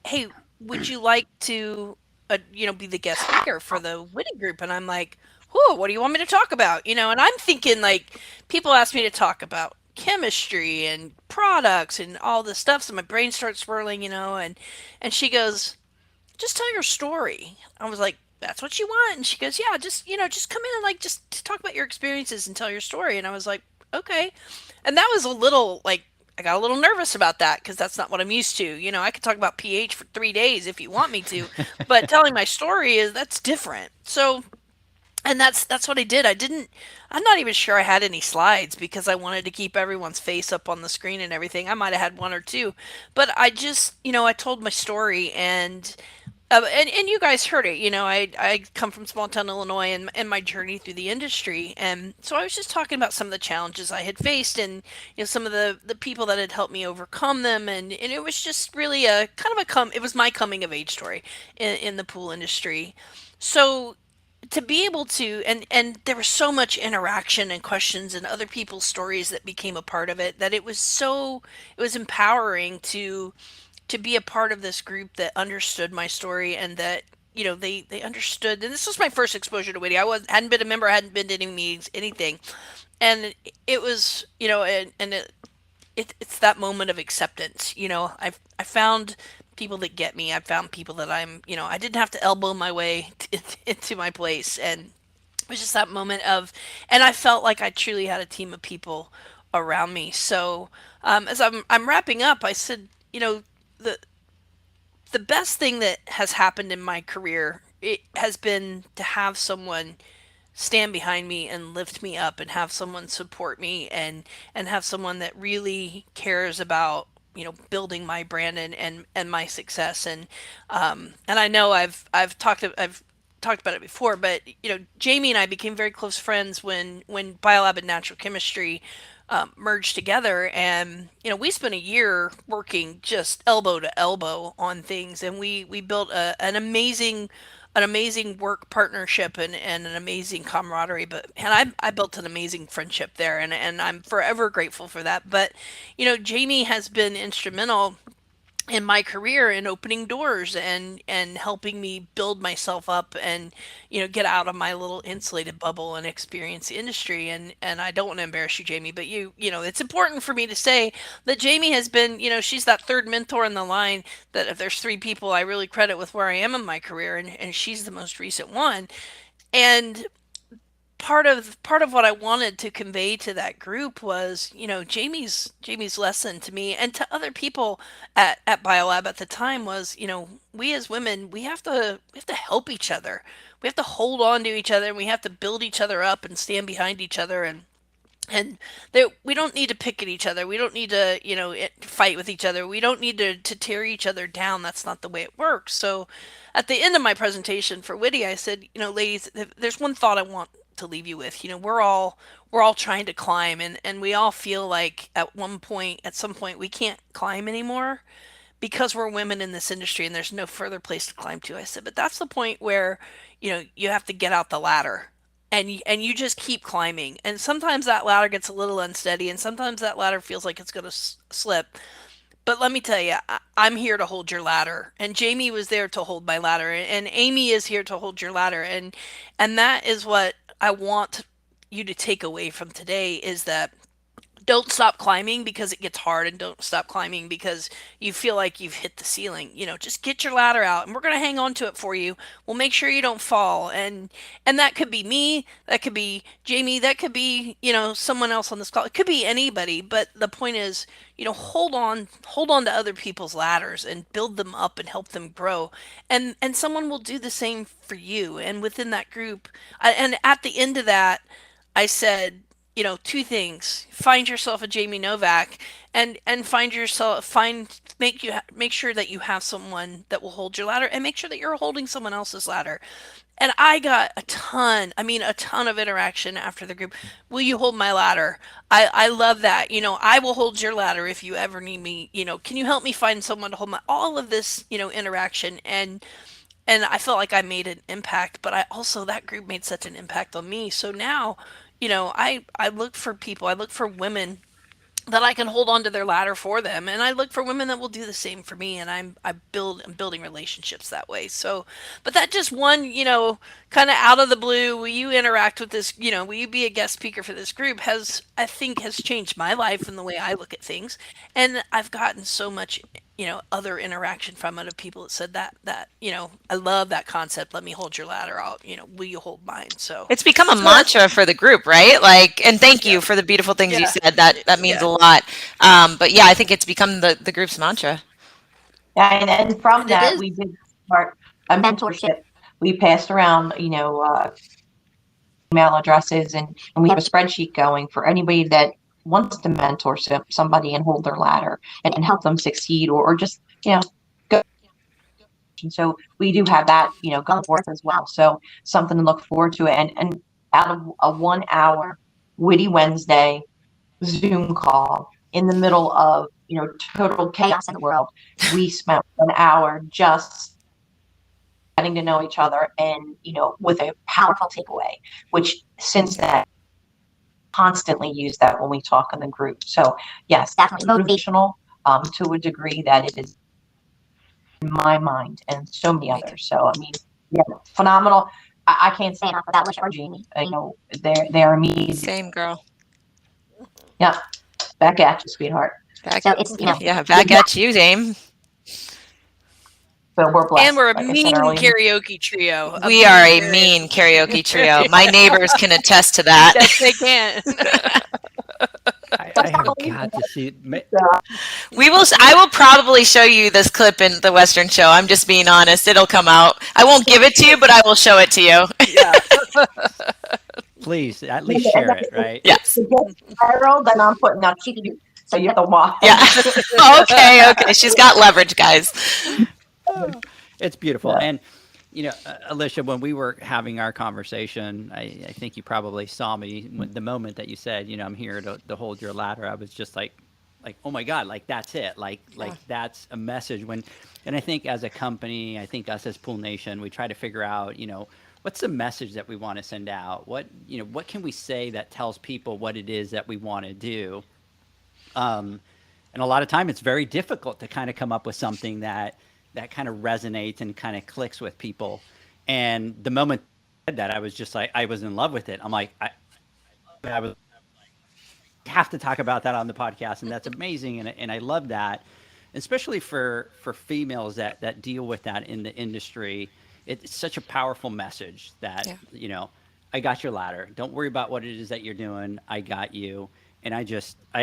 "Hey, would you like to, be the guest speaker for the winning group?" And I'm like, "Whoa, what do you want me to talk about?" And I'm thinking like people ask me to talk about chemistry and products and all this stuff, so my brain starts swirling, and she goes, "Just tell your story." I was like, "That's what you want?" And she goes, "Yeah, just come in and like just to talk about your experiences and tell your story." And I was like, "Okay." And that was a little like I got a little nervous about that because that's not what I'm used to. I could talk about pH for 3 days if you want me to, but telling my story that's different. So, and that's what I did. I'm not even sure I had any slides because I wanted to keep everyone's face up on the screen and everything. I might have had one or two, but I just, I told my story and you guys heard it. I come from small town Illinois and my journey through the industry. And so I was just talking about some of the challenges I had faced and, some of the people that had helped me overcome them. And it was just really a kind of it was my coming of age story in the pool industry. So to be able to and there was so much interaction and questions and other people's stories that became a part of it that it was empowering to be a part of this group that understood my story and that they understood. And this was my first exposure to Witty. Hadn't been a member, hadn't been to any meetings, anything, and it was it's that moment of acceptance. I found people that get me. I found people that I didn't have to elbow my way into my place, and it was just that moment of, and I felt like I truly had a team of people around me. So as I'm wrapping up, I said, the the best thing that has happened in my career, it has been to have someone stand behind me and lift me up and have someone support me and have someone that really cares about building my brand and my success. And I know I've talked about it before, but Jamie and I became very close friends when Biolab and Natural Chemistry merged together, and we spent a year working just elbow to elbow on things, and we built an amazing work partnership and an amazing camaraderie. And I built an amazing friendship there, and I'm forever grateful for that. But Jamie has been instrumental in my career and opening doors and helping me build myself up and get out of my little insulated bubble and experience the industry. And I don't want to embarrass you, Jamie, but it's important for me to say that Jamie has been, she's that third mentor in the line, that if there's three people I really credit with where I am in my career, and she's the most recent one. And part of what I wanted to convey to that group was, Jamie's lesson to me and to other people at BioLab at the time was, we as women, we have to help each other. We have to hold on to each other, and we have to build each other up and stand behind each other, and we don't need to pick at each other. We don't need to, fight with each other. We don't need to tear each other down. That's not the way it works. So at the end of my presentation for Witty, I said, ladies, there's one thought I want to leave you with. We're all trying to climb, and we all feel like at some point we can't climb anymore because we're women in this industry and there's no further place to climb to. I said, but that's the point where, you have to get out the ladder, and you just keep climbing. And sometimes that ladder gets a little unsteady, and sometimes that ladder feels like it's going to slip. But let me tell you, I'm here to hold your ladder, and Jamie was there to hold my ladder, and Amy is here to hold your ladder, and that is what I want you to take away from today, is that don't stop climbing because it gets hard, and don't stop climbing because you feel like you've hit the ceiling. Just get your ladder out, and we're going to hang on to it for you. We'll make sure you don't fall. And that could be me, that could be Jamie, that could be, someone else on this call. It could be anybody, but the point is, hold on to other people's ladders and build them up and help them grow. And someone will do the same for you. And within that group, and at the end of that, I said, two things: find yourself a Jamie Novak, and make sure that you have someone that will hold your ladder, and make sure that you're holding someone else's ladder. And I got a ton of interaction after the group. Will you hold my ladder? I love that. I will hold your ladder if you ever need me. Can you help me find someone to hold my, all of this, interaction. And I felt like I made an impact, but I also, that group made such an impact on me. So now, I look for people, I look for women that I can hold on to their ladder for them, and I look for women that will do the same for me, and I'm building relationships that way. So, but that just one, kind of out of the blue, will you interact with this, will you be a guest speaker for this group, I think has changed my life and the way I look at things. And I've gotten so much, other interaction from other people that said that, I love that concept. Let me hold your ladder out. Will you hold mine? So It's become a so mantra for the group, right? Like, and thank yeah, you for the beautiful things you yeah, said. That means yeah. a lot. But yeah, I think it's become the group's mantra. Yeah, and from And it that, is. we did start a mentorship. We passed around, email addresses, and we have a spreadsheet going for anybody that wants to mentor somebody and hold their ladder and help them succeed, or just, go. And so we do have that, going forth as well. So something to look forward to. And out of a 1 hour Witty Wednesday Zoom call in the middle of, total chaos in the world, we spent 1 hour just getting to know each other, and, with a powerful takeaway, which since then, constantly use that when we talk in the group. So yes, definitely motivational, to a degree that it is in my mind and so many others. So, I mean, yeah, phenomenal. I can't say enough about Lisha or Jamie. They're amazing. Same girl. Yeah, back at you, sweetheart. Back, So it's, yeah, back at you, Dame. so we're blessed. And we're a Like I said mean earlier. karaoke trio. We are a mean karaoke trio. My neighbors can attest to that. Yes, they can. I have got to see. I will probably show you this clip in the Western show. I'm just being honest. It'll come out. I won't give it to you, but I will show it to you. Yeah. Please, at least share it, right? Yes. To get viral, then I'm putting out cheating, so you have to watch. Yeah. Okay. She's got leverage, guys. It's beautiful. Yeah. And, Alicia, when we were having our conversation, I think you probably saw me when the moment that you said, I'm here to hold your ladder. I was just like, oh my God, like that's it. Like that's a message and I think as a company, I think us as Pool Nation, we try to figure out, what's the message that we want to send out? What can we say that tells people what it is that we want to do? And a lot of time it's very difficult to kind of come up with something that kind of resonates and kind of clicks with people. And the moment I said that, I was just like, I was in love with it. I'm like, I was have to talk about that on the podcast, and that's amazing, and I love that, especially for females that deal with that in the industry. It's such a powerful message that Yeah. I got your ladder. Don't worry about what it is that you're doing. I got you. And I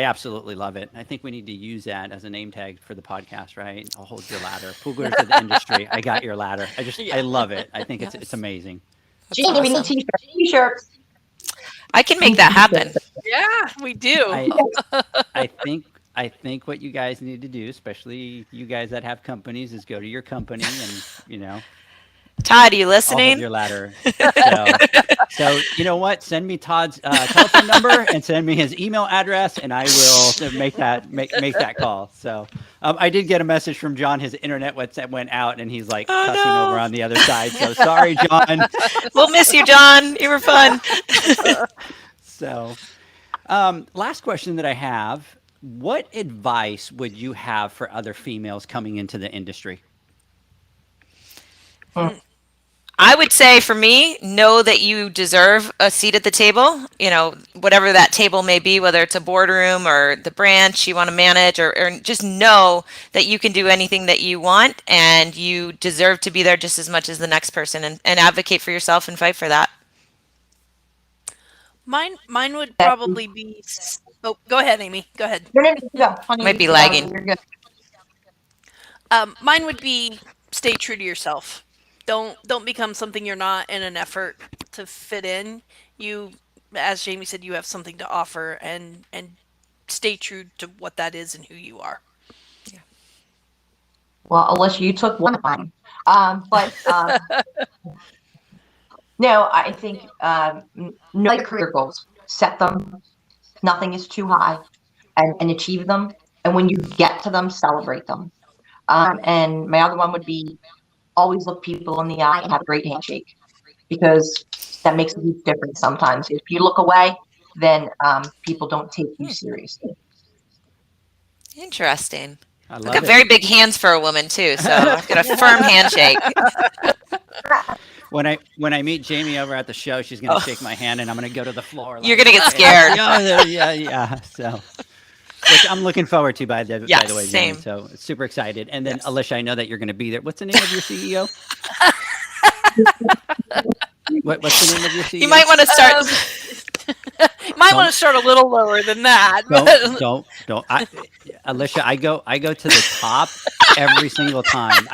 absolutely love it. I think we need to use that as a name tag for the podcast, right? I'll hold your ladder. Pool to the industry. I got your ladder. I love it. I think it's Yes. amazing. That's Gee, we need awesome. t-shirts. T-shirts. I can make that happen. Yeah, we do. I I think what you guys need to do, especially you guys that have companies, is go to your company and Todd, are you I'll hold listening? your ladder. So you know what? Send me Todd's telephone number and send me his email address, and I will make that call. So I did get a message from John. His internet went out, and he's like Oh, cussing no. over on the other side. So sorry, John. We'll miss you, John. You were fun. So last question that I have: what advice would you have for other females coming into the industry? I would say for me, know that you deserve a seat at the table, whatever that table may be, whether it's a boardroom or the branch you want to manage, or just know that you can do anything that you want and you deserve to be there just as much as the next person, and advocate for yourself and fight for that. Mine would probably be. Oh, go ahead, Amy. Go ahead. No, no, no, go. Honey, Might be go. lagging. You're good. Mine would be stay true to yourself. Don't become something you're not in an effort to fit in. You, as Jamie said, you have something to offer, and stay true to what that is and who you are. Well, unless you took one of mine. But no, I think know your career goals, set them. Nothing is too high, and achieve them. And when you get to them, celebrate them. And my other one would be always look people in the eye and have a great handshake, because that makes a huge difference sometimes. If you look away, then people don't take you seriously. Interesting. I I've love got it. very big hands for a woman too, so I've got a firm handshake. When I meet Jamie over at the show, she's gonna shake my hand, and I'm gonna go to the floor. You're gonna get scared. Yeah. So, which I'm looking forward to, by the Yes, way, Jamie. same. So super excited. And then Yes. Alicia, I know that you're gonna be there. What's the name of your CEO? What's the name of your CEO? You might want to start. Might want to start a little lower than that. Don't. Alicia, I go to the top every single time.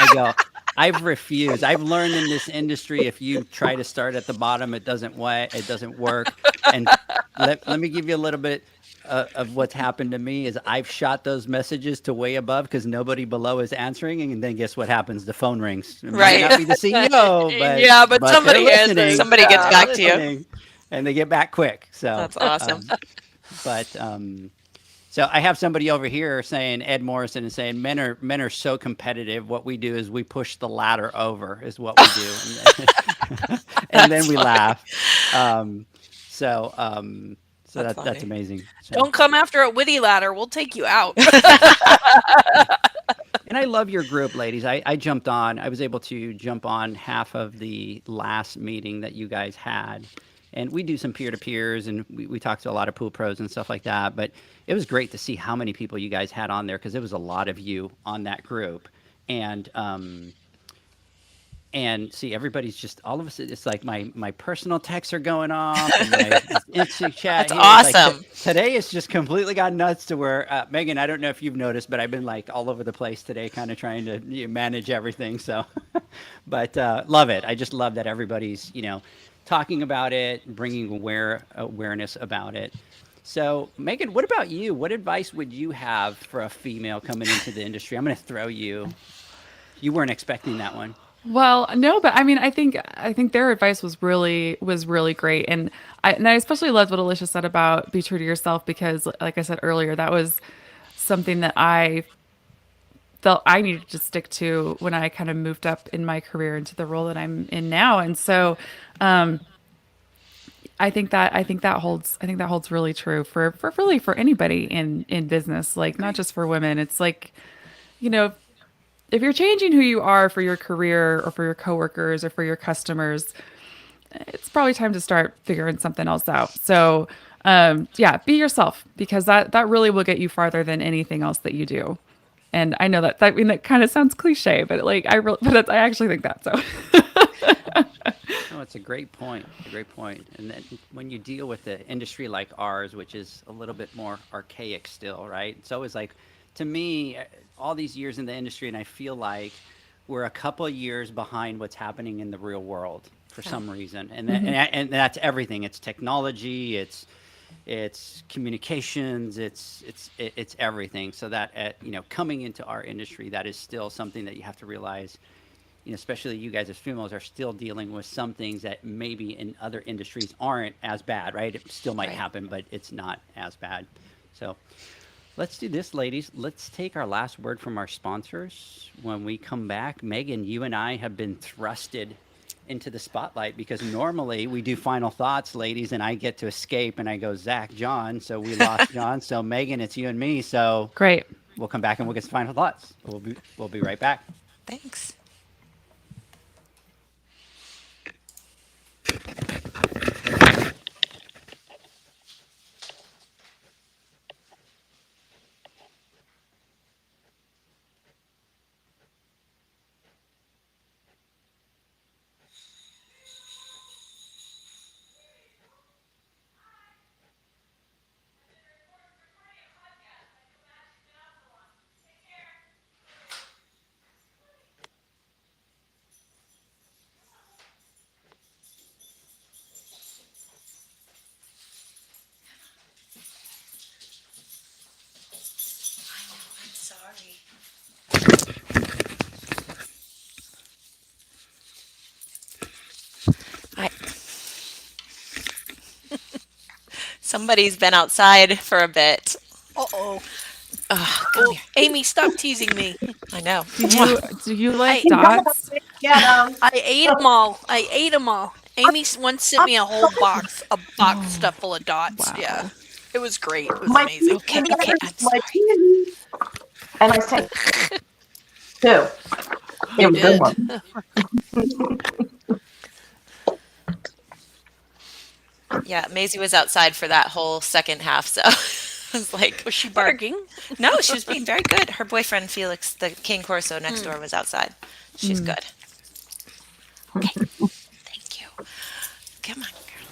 I've refused. I've learned in this industry, if you try to start at the bottom, it doesn't work. And let me give you a little bit of what's happened to me is I've shot those messages to way above because nobody below is answering, and then guess what happens? The phone rings. It might Right. not be the CEO, but Yeah, but they're somebody answers. listening. Somebody gets They're back to you. listening, and they get back quick. So That's awesome. So I have somebody over here saying, Ed Morrison is saying, men are so competitive. What we do is we push the ladder over is what we do, and then we laugh. So That's that's funny. amazing. So, Don't come after a witty ladder. We'll take you out. and I love your group, ladies. I jumped on. I was able to jump on half of the last meeting that you guys had. And we do some peer-to-peers, and we talk to a lot of pool pros and stuff like that. But it was great to see how many people you guys had on there, because there was a lot of you on that group. And see, everybody's just, all of us, it's like my personal texts are going off, and my instant chat. That's here. It's like, awesome. today it's just completely gone nuts to where, Megan, I don't know if you've noticed, but I've been like all over the place today, kind of trying to manage everything. So, but love it. I just love that everybody's, talking about it, bringing awareness about it. So, Megan, what about you? What advice would you have for a female coming into the industry? I'm going to throw you. You weren't expecting that one. Well, no, but I mean, I think their advice was really great, and I especially loved what Alicia said about be true to yourself, because, like I said earlier, that was something that I felt I needed to stick to when I kind of moved up in my career into the role that I'm in now, and so I I think that holds really true for really for anybody in business, like not just for women. It's like, you know, if you're changing who you are for your career or for your coworkers or for your customers, it's probably time to start figuring something else out. So, yeah, be yourself, because that really will get you farther than anything else that you do. And I know I mean, that kind of sounds cliche, but like I actually think that so. No, it's a great point. A great point. And then when you deal with the industry like ours, which is a little bit more archaic still, right? It's always like, to me, all these years in the industry, and I feel like we're a couple of years behind what's happening in the real world for some reason. And that's everything. It's technology. It's communications. It's everything. So that coming into our industry, that is still something that you have to realize. Especially you guys as females are still dealing with some things that maybe in other industries aren't as bad, right? It still might happen, but it's not as bad. So let's do this, ladies. Let's take our last word from our sponsors. When we come back, Megan, you and I have been thrusted into the spotlight because normally we do final thoughts, ladies, and I get to escape and I go, Zach, John. So we lost John. So Megan, it's you and me. So Great. We'll come back and we'll get some final thoughts. We'll be right back. Thanks. Somebody's been outside for a bit. Uh-oh. Oh, Amy, stop teasing me. I know. Do you like Hey, dots? Yeah, I ate them all. Amy once sent me a whole box stuffed full of dots. Wow. Yeah. It was great. It was my amazing. Okay, I'm my sorry. TV, and I said, two. It was a good one. Yeah, Maisie was outside for that whole second half, so I was like, Was she barking? no, she was being very good. Her boyfriend Felix, the King Corso next door, was outside. She's good. Okay, thank you. Come on, girl.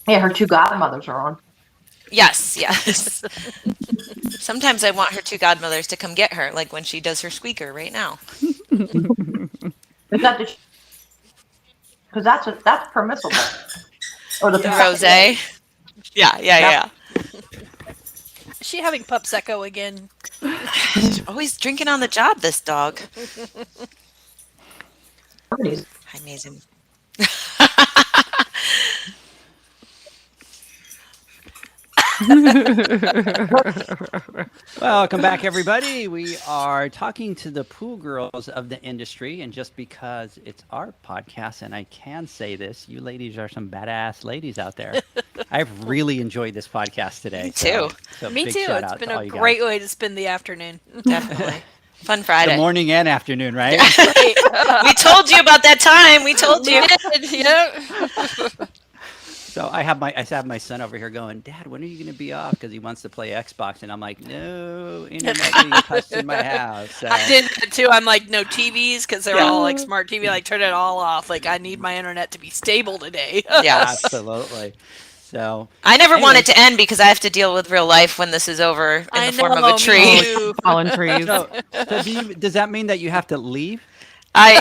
Yeah, her two godmothers are on. Yes, yes. Sometimes I want her two godmothers to come get her, like when she does her squeaker right now. Is that because that's permissible. Or the The rosé. Yeah. Is she having pup secco again? Always drinking on the job, this dog. Parties. Hi, Maisie. Welcome back, everybody. We are talking to the pool girls of the industry, and just because it's our podcast, and I can say this, you ladies are some badass ladies out there. I've really enjoyed this podcast today. Me too. So Me big too. shout It's out been to all a you great guys. way to spend the afternoon. Definitely. Fun Friday. The morning and afternoon, right? We told you about that time. We told you. Yeah. So I have my son over here going, Dad, when are you going to be off? Because he wants to play Xbox, and I'm like, no internet being touched in my house. So. I did that too. I'm like, no TVs because they're all like smart TV. Like, turn it all off. Like, I need my internet to be stable today. Yes. Absolutely. So I never want anyway. it to end because I have to deal with real life when this is over in I the form of know, a me tree. too. Fallen trees. So does that mean that you have to leave? I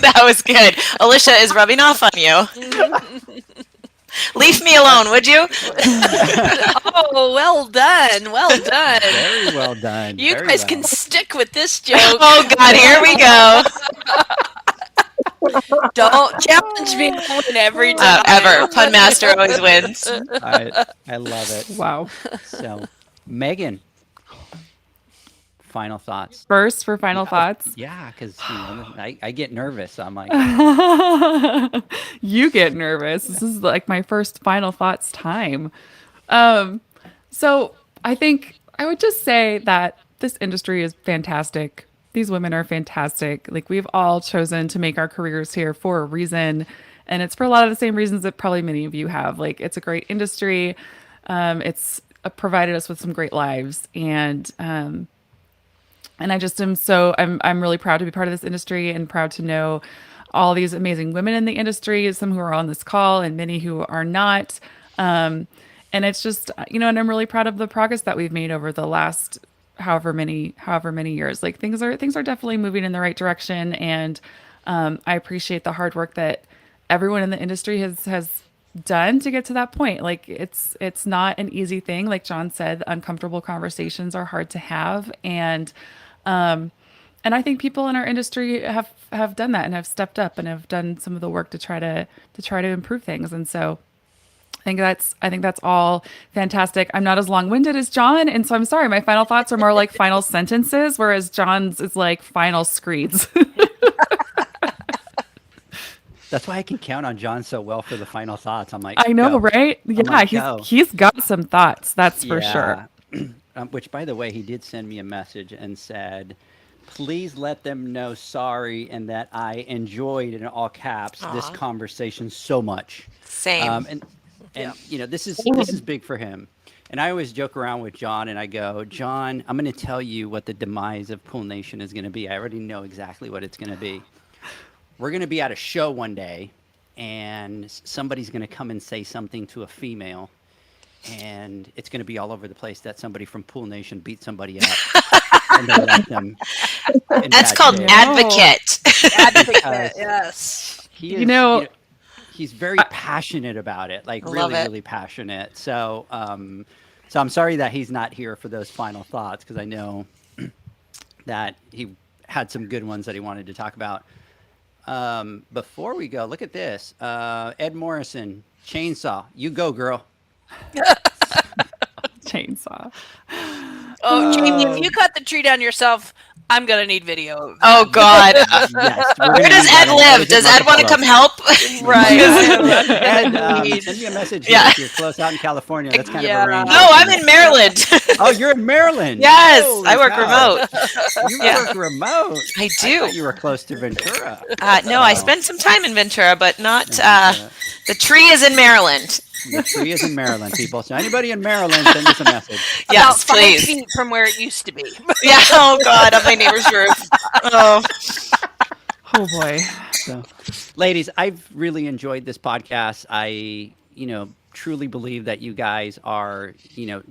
that was good. Alicia is rubbing off on you. Leave me alone, would you? Oh, well done. Well done. Very well done. You Very guys well. can stick with this joke. Oh God, here we go. Don't challenge me to win every time. Ever. Pun master always wins. I love it. Wow. So, Megan, final thoughts. first for final Yeah, thoughts. yeah, because I get nervous. I'm like, You get nervous. This is like my first final thoughts time. Um, so I think I would just say that this industry is fantastic. These women are fantastic. Like we've all chosen to make our careers here for a reason. And it's for a lot of the same reasons that probably many of you have. Like it's a great industry. It's provided us with some great lives. And I just am I'm really proud to be part of this industry and proud to know all these amazing women in the industry, some who are on this call and many who are not. And it's just, and I'm really proud of the progress that we've made over the last however many years. Like things are definitely moving in the right direction. And I appreciate the hard work that everyone in the industry has done to get to that point. Like it's not an easy thing. Like John said, uncomfortable conversations are hard to have. And I think people in our industry have done that and have stepped up and have done some of the work to try to improve things. And so I think that's all fantastic. I'm not as long-winded as John, and so I'm sorry. My final thoughts are more like final sentences, whereas John's is like final screeds. that's why I can count on John so well for the final thoughts. I'm like, I know, go. right? I'm Yeah, like, go. he's got some thoughts, that's for sure. Which, by the way, he did send me a message and said, please let them know sorry and that I enjoyed, in all caps, this Aw. conversation so much. Same. And this is big for him. And I always joke around with John and I go, John, I'm going to tell you what the demise of Pool Nation is going to be. I already know exactly what it's going to be. We're going to be at a show one day and somebody's going to come and say something to a female. And it's going to be all over the place that somebody from Pool Nation beat somebody up. And they left them in That's bad called shape. advocate. Advocate, yes. He is, he's very passionate about it, like Love really, it. really passionate. So, so I'm sorry that he's not here for those final thoughts because I know that he had some good ones that he wanted to talk about. Before we go, look at this. Ed Morrison, Chainsaw. You go, girl. Chainsaw. Oh, Jamie, if you cut the tree down yourself, I'm gonna need video. Of Oh God. Yes. Where does Ed live? Does Ed want to come help? Right. Ed, send me a message Yeah. if you're close out in California. That's kind Yeah. of a range. No, I'm in Maryland. Oh, you're in Maryland. Yes, Holy I work cow. remote. You Yeah. work remote. I I do. thought you were close to Ventura. No, I Oh. spent some time in Ventura, but not. Ventura. The tree is in Maryland. The tree is in Maryland, people. So anybody in Maryland, send us a message. About Yes, 5 please. feet from where it used to be. Yeah. Oh God, on my neighbor's roof. Oh. Oh boy. So, ladies, I've really enjoyed this podcast. I, truly believe that you guys are,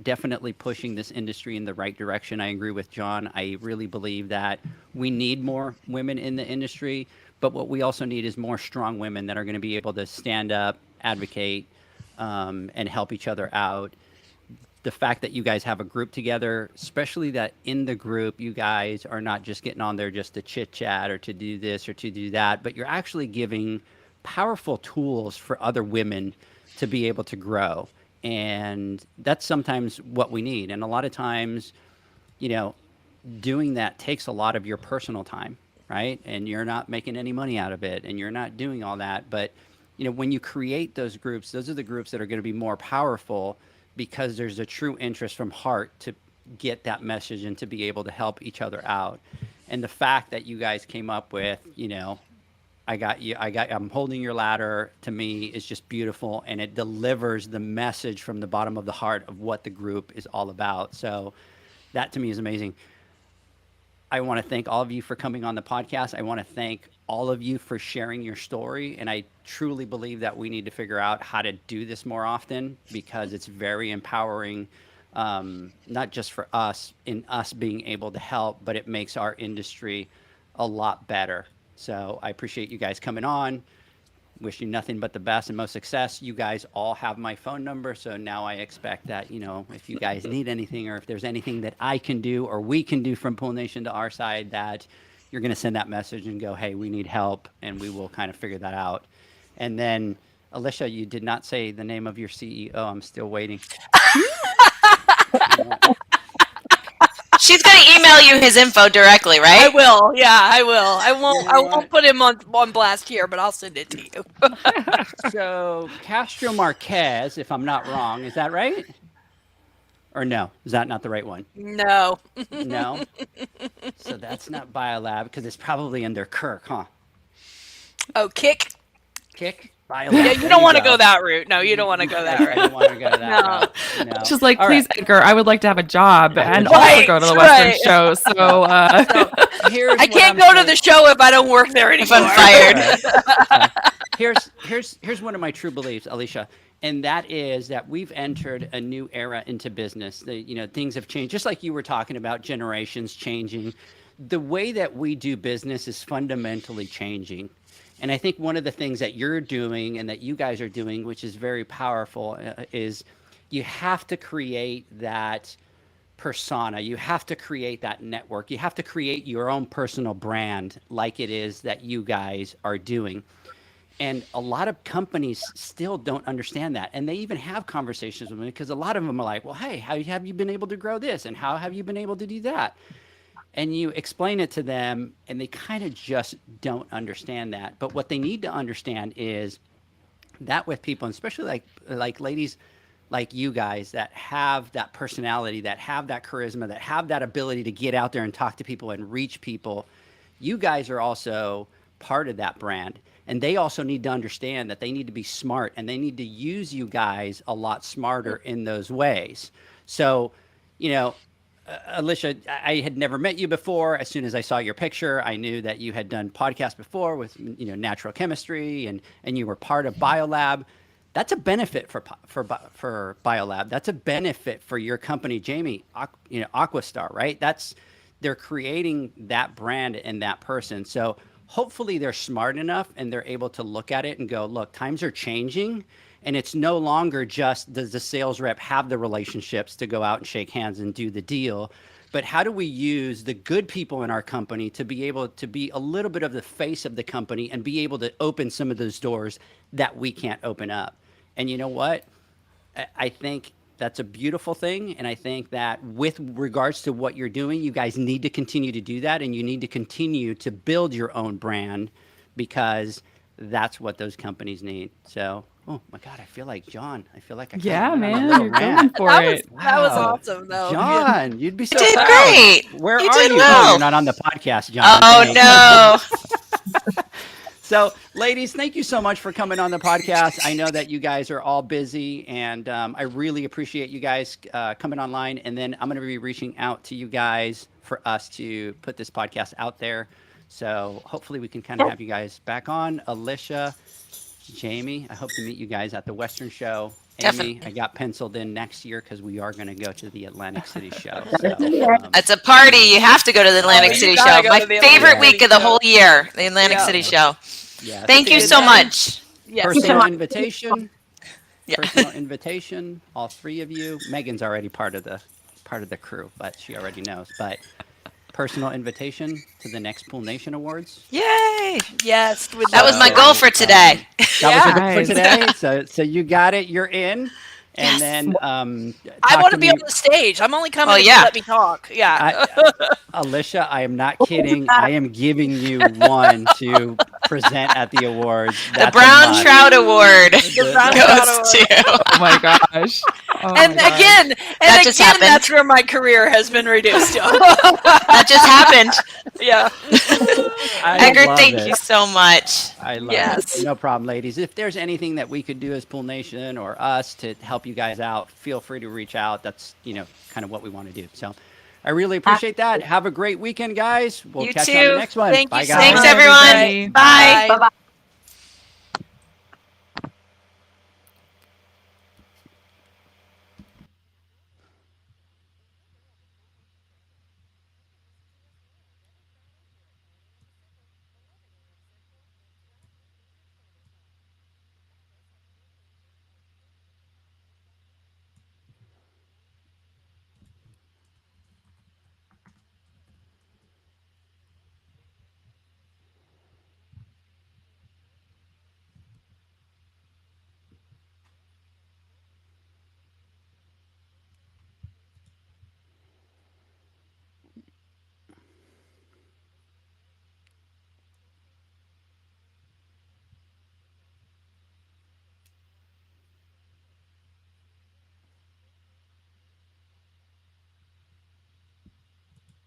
definitely pushing this industry in the right direction. I agree with John. I really believe that we need more women in the industry, but what we also need is more strong women that are going to be able to stand up, advocate, and help each other out. The fact that you guys have a group together, especially that in the group, you guys are not just getting on there just to chit chat or to do this or to do that, but you're actually giving powerful tools for other women to be able to grow. And that's sometimes what we need. And a lot of times, doing that takes a lot of your personal time, right? And you're not making any money out of it and you're not doing all that. But, when you create those groups, those are the groups that are going to be more powerful because there's a true interest from heart to get that message and to be able to help each other out. And the fact that you guys came up with, I'm holding your ladder, to me is just beautiful, and it delivers the message from the bottom of the heart of what the group is all about. So that to me is amazing. I want to thank all of you for coming on the podcast. I want to thank all of you for sharing your story. And I truly believe that we need to figure out how to do this more often because it's very empowering, not just for us in us being able to help, but it makes our industry a lot better. So I appreciate you guys coming on. Wish you nothing but the best and most success. You guys all have my phone number. So now I expect that, if you guys need anything or if there's anything that I can do or we can do from Pool Nation to our side, that you're going to send that message and go, hey, we need help. And we will kind of figure that out. And then, Alicia, you did not say the name of your CEO. I'm still waiting. She's going to email you his info directly, I right? will. Yeah, I will. I won't. You know I what? won't put him on blast here, but I'll send it to you. So Castro Marquez, if I'm not wrong, is that right? Or no? Is that not the right one? No. No. So that's not Biolab because it's probably under Kirk, huh? Oh, kick. Kick Biolab. Yeah, There you don't want to go go that route. No, you don't want to go that I route. don't want to go that No. route. No. She's like, All please, right. Edgar, I would like to have a job and also Right, go to the Western right. show. So, Here's I what can't I'm go to saying. the show if I don't work there If anymore. I'm fired. Here's one of my true beliefs, Alicia, and that is that we've entered a new era into business. Things have changed, just like you were talking about generations changing. The way that we do business is fundamentally changing. And I think one of the things that you're doing and that you guys are doing, which is very powerful, is you have to create that persona. You have to create that network. You have to create your own personal brand like it is that you guys are doing. And a lot of companies still don't understand that. And they even have conversations with me because a lot of them are like, well, hey, how have you been able to grow this? And how have you been able to do that? And you explain it to them and they kind of just don't understand that. But what they need to understand is that with people, and especially like ladies like you guys that have that personality, that have that charisma, that have that ability to get out there and talk to people and reach people, you guys are also part of that brand. And they also need to understand that they need to be smart and they need to use you guys a lot smarter in those ways. So, Alicia, I had never met you before. As soon as I saw your picture, I knew that you had done podcasts before with, natural chemistry and you were part of Biolab. That's a benefit for Biolab. That's a benefit for your company, Jamie, Aquastar, right? They're creating that brand and that person. So hopefully they're smart enough and they're able to look at it and go, look, times are changing. And it's no longer just does the sales rep have the relationships to go out and shake hands and do the deal, but how do we use the good people in our company to be able to be a little bit of the face of the company and be able to open some of those doors that we can't open up? And you know what? I think that's a beautiful thing. And I think that with regards to what you're doing, you guys need to continue to do that. And you need to continue to build your own brand because that's what those companies need. So, oh my God, I feel like John. I feel like I yeah, went on a man, little you're rant. going for That it. was Wow. awesome, though. John, you'd be so did proud. great. Where You are did you? well. Oh, you're not on the podcast, John. Oh, Thanks. no. So, ladies, thank you so much for coming on the podcast. I know that you guys are all busy, and I really appreciate you guys coming online. And then I'm going to be reaching out to you guys for us to put this podcast out there. So hopefully we can kind of have you guys back on. Alicia, Jamie, I hope to meet you guys at the Western show. Amy, Definitely. I got penciled in next year because we are going to go to the Atlantic City show. It's a party. You have to go to the Atlantic you City gotta show. go My to the favorite Atlantic week City of the show. whole year, the Atlantic Yeah. City show. Yeah, Thank you good so time. much. Yes. personal invitation. Yeah. Personal invitation. All three of you. Megan's already part of the crew, but she already knows. But personal invitation to the next Pool Nation Awards. Yay. Yes. That was my goal for today. That was your goal for Nice. today. So you got it. You're in. And Yes. then I talk want to be me- on the stage. I'm only coming Oh, if yeah. you let me talk. Yeah. Alicia, I am not kidding. I am giving you one to present at the awards. The That's a Brown must. Trout Award Brown Trout goes to. Oh my gosh. Oh and my gosh. again, That just happened. that's where my career has been reduced to. That just happened. Yeah. I Edgar, love thank it. you so much. I love Yes. it. No problem, ladies. If there's anything that we could do as Pool Nation or us to help you guys out, feel free to reach out. That's, kind of what we want to do. So I really appreciate that. Have a great weekend, guys. We'll You catch you on too. the next one. Thank you Bye, so guys. Thanks, much. everyone. everybody. Bye. Bye. Bye-bye.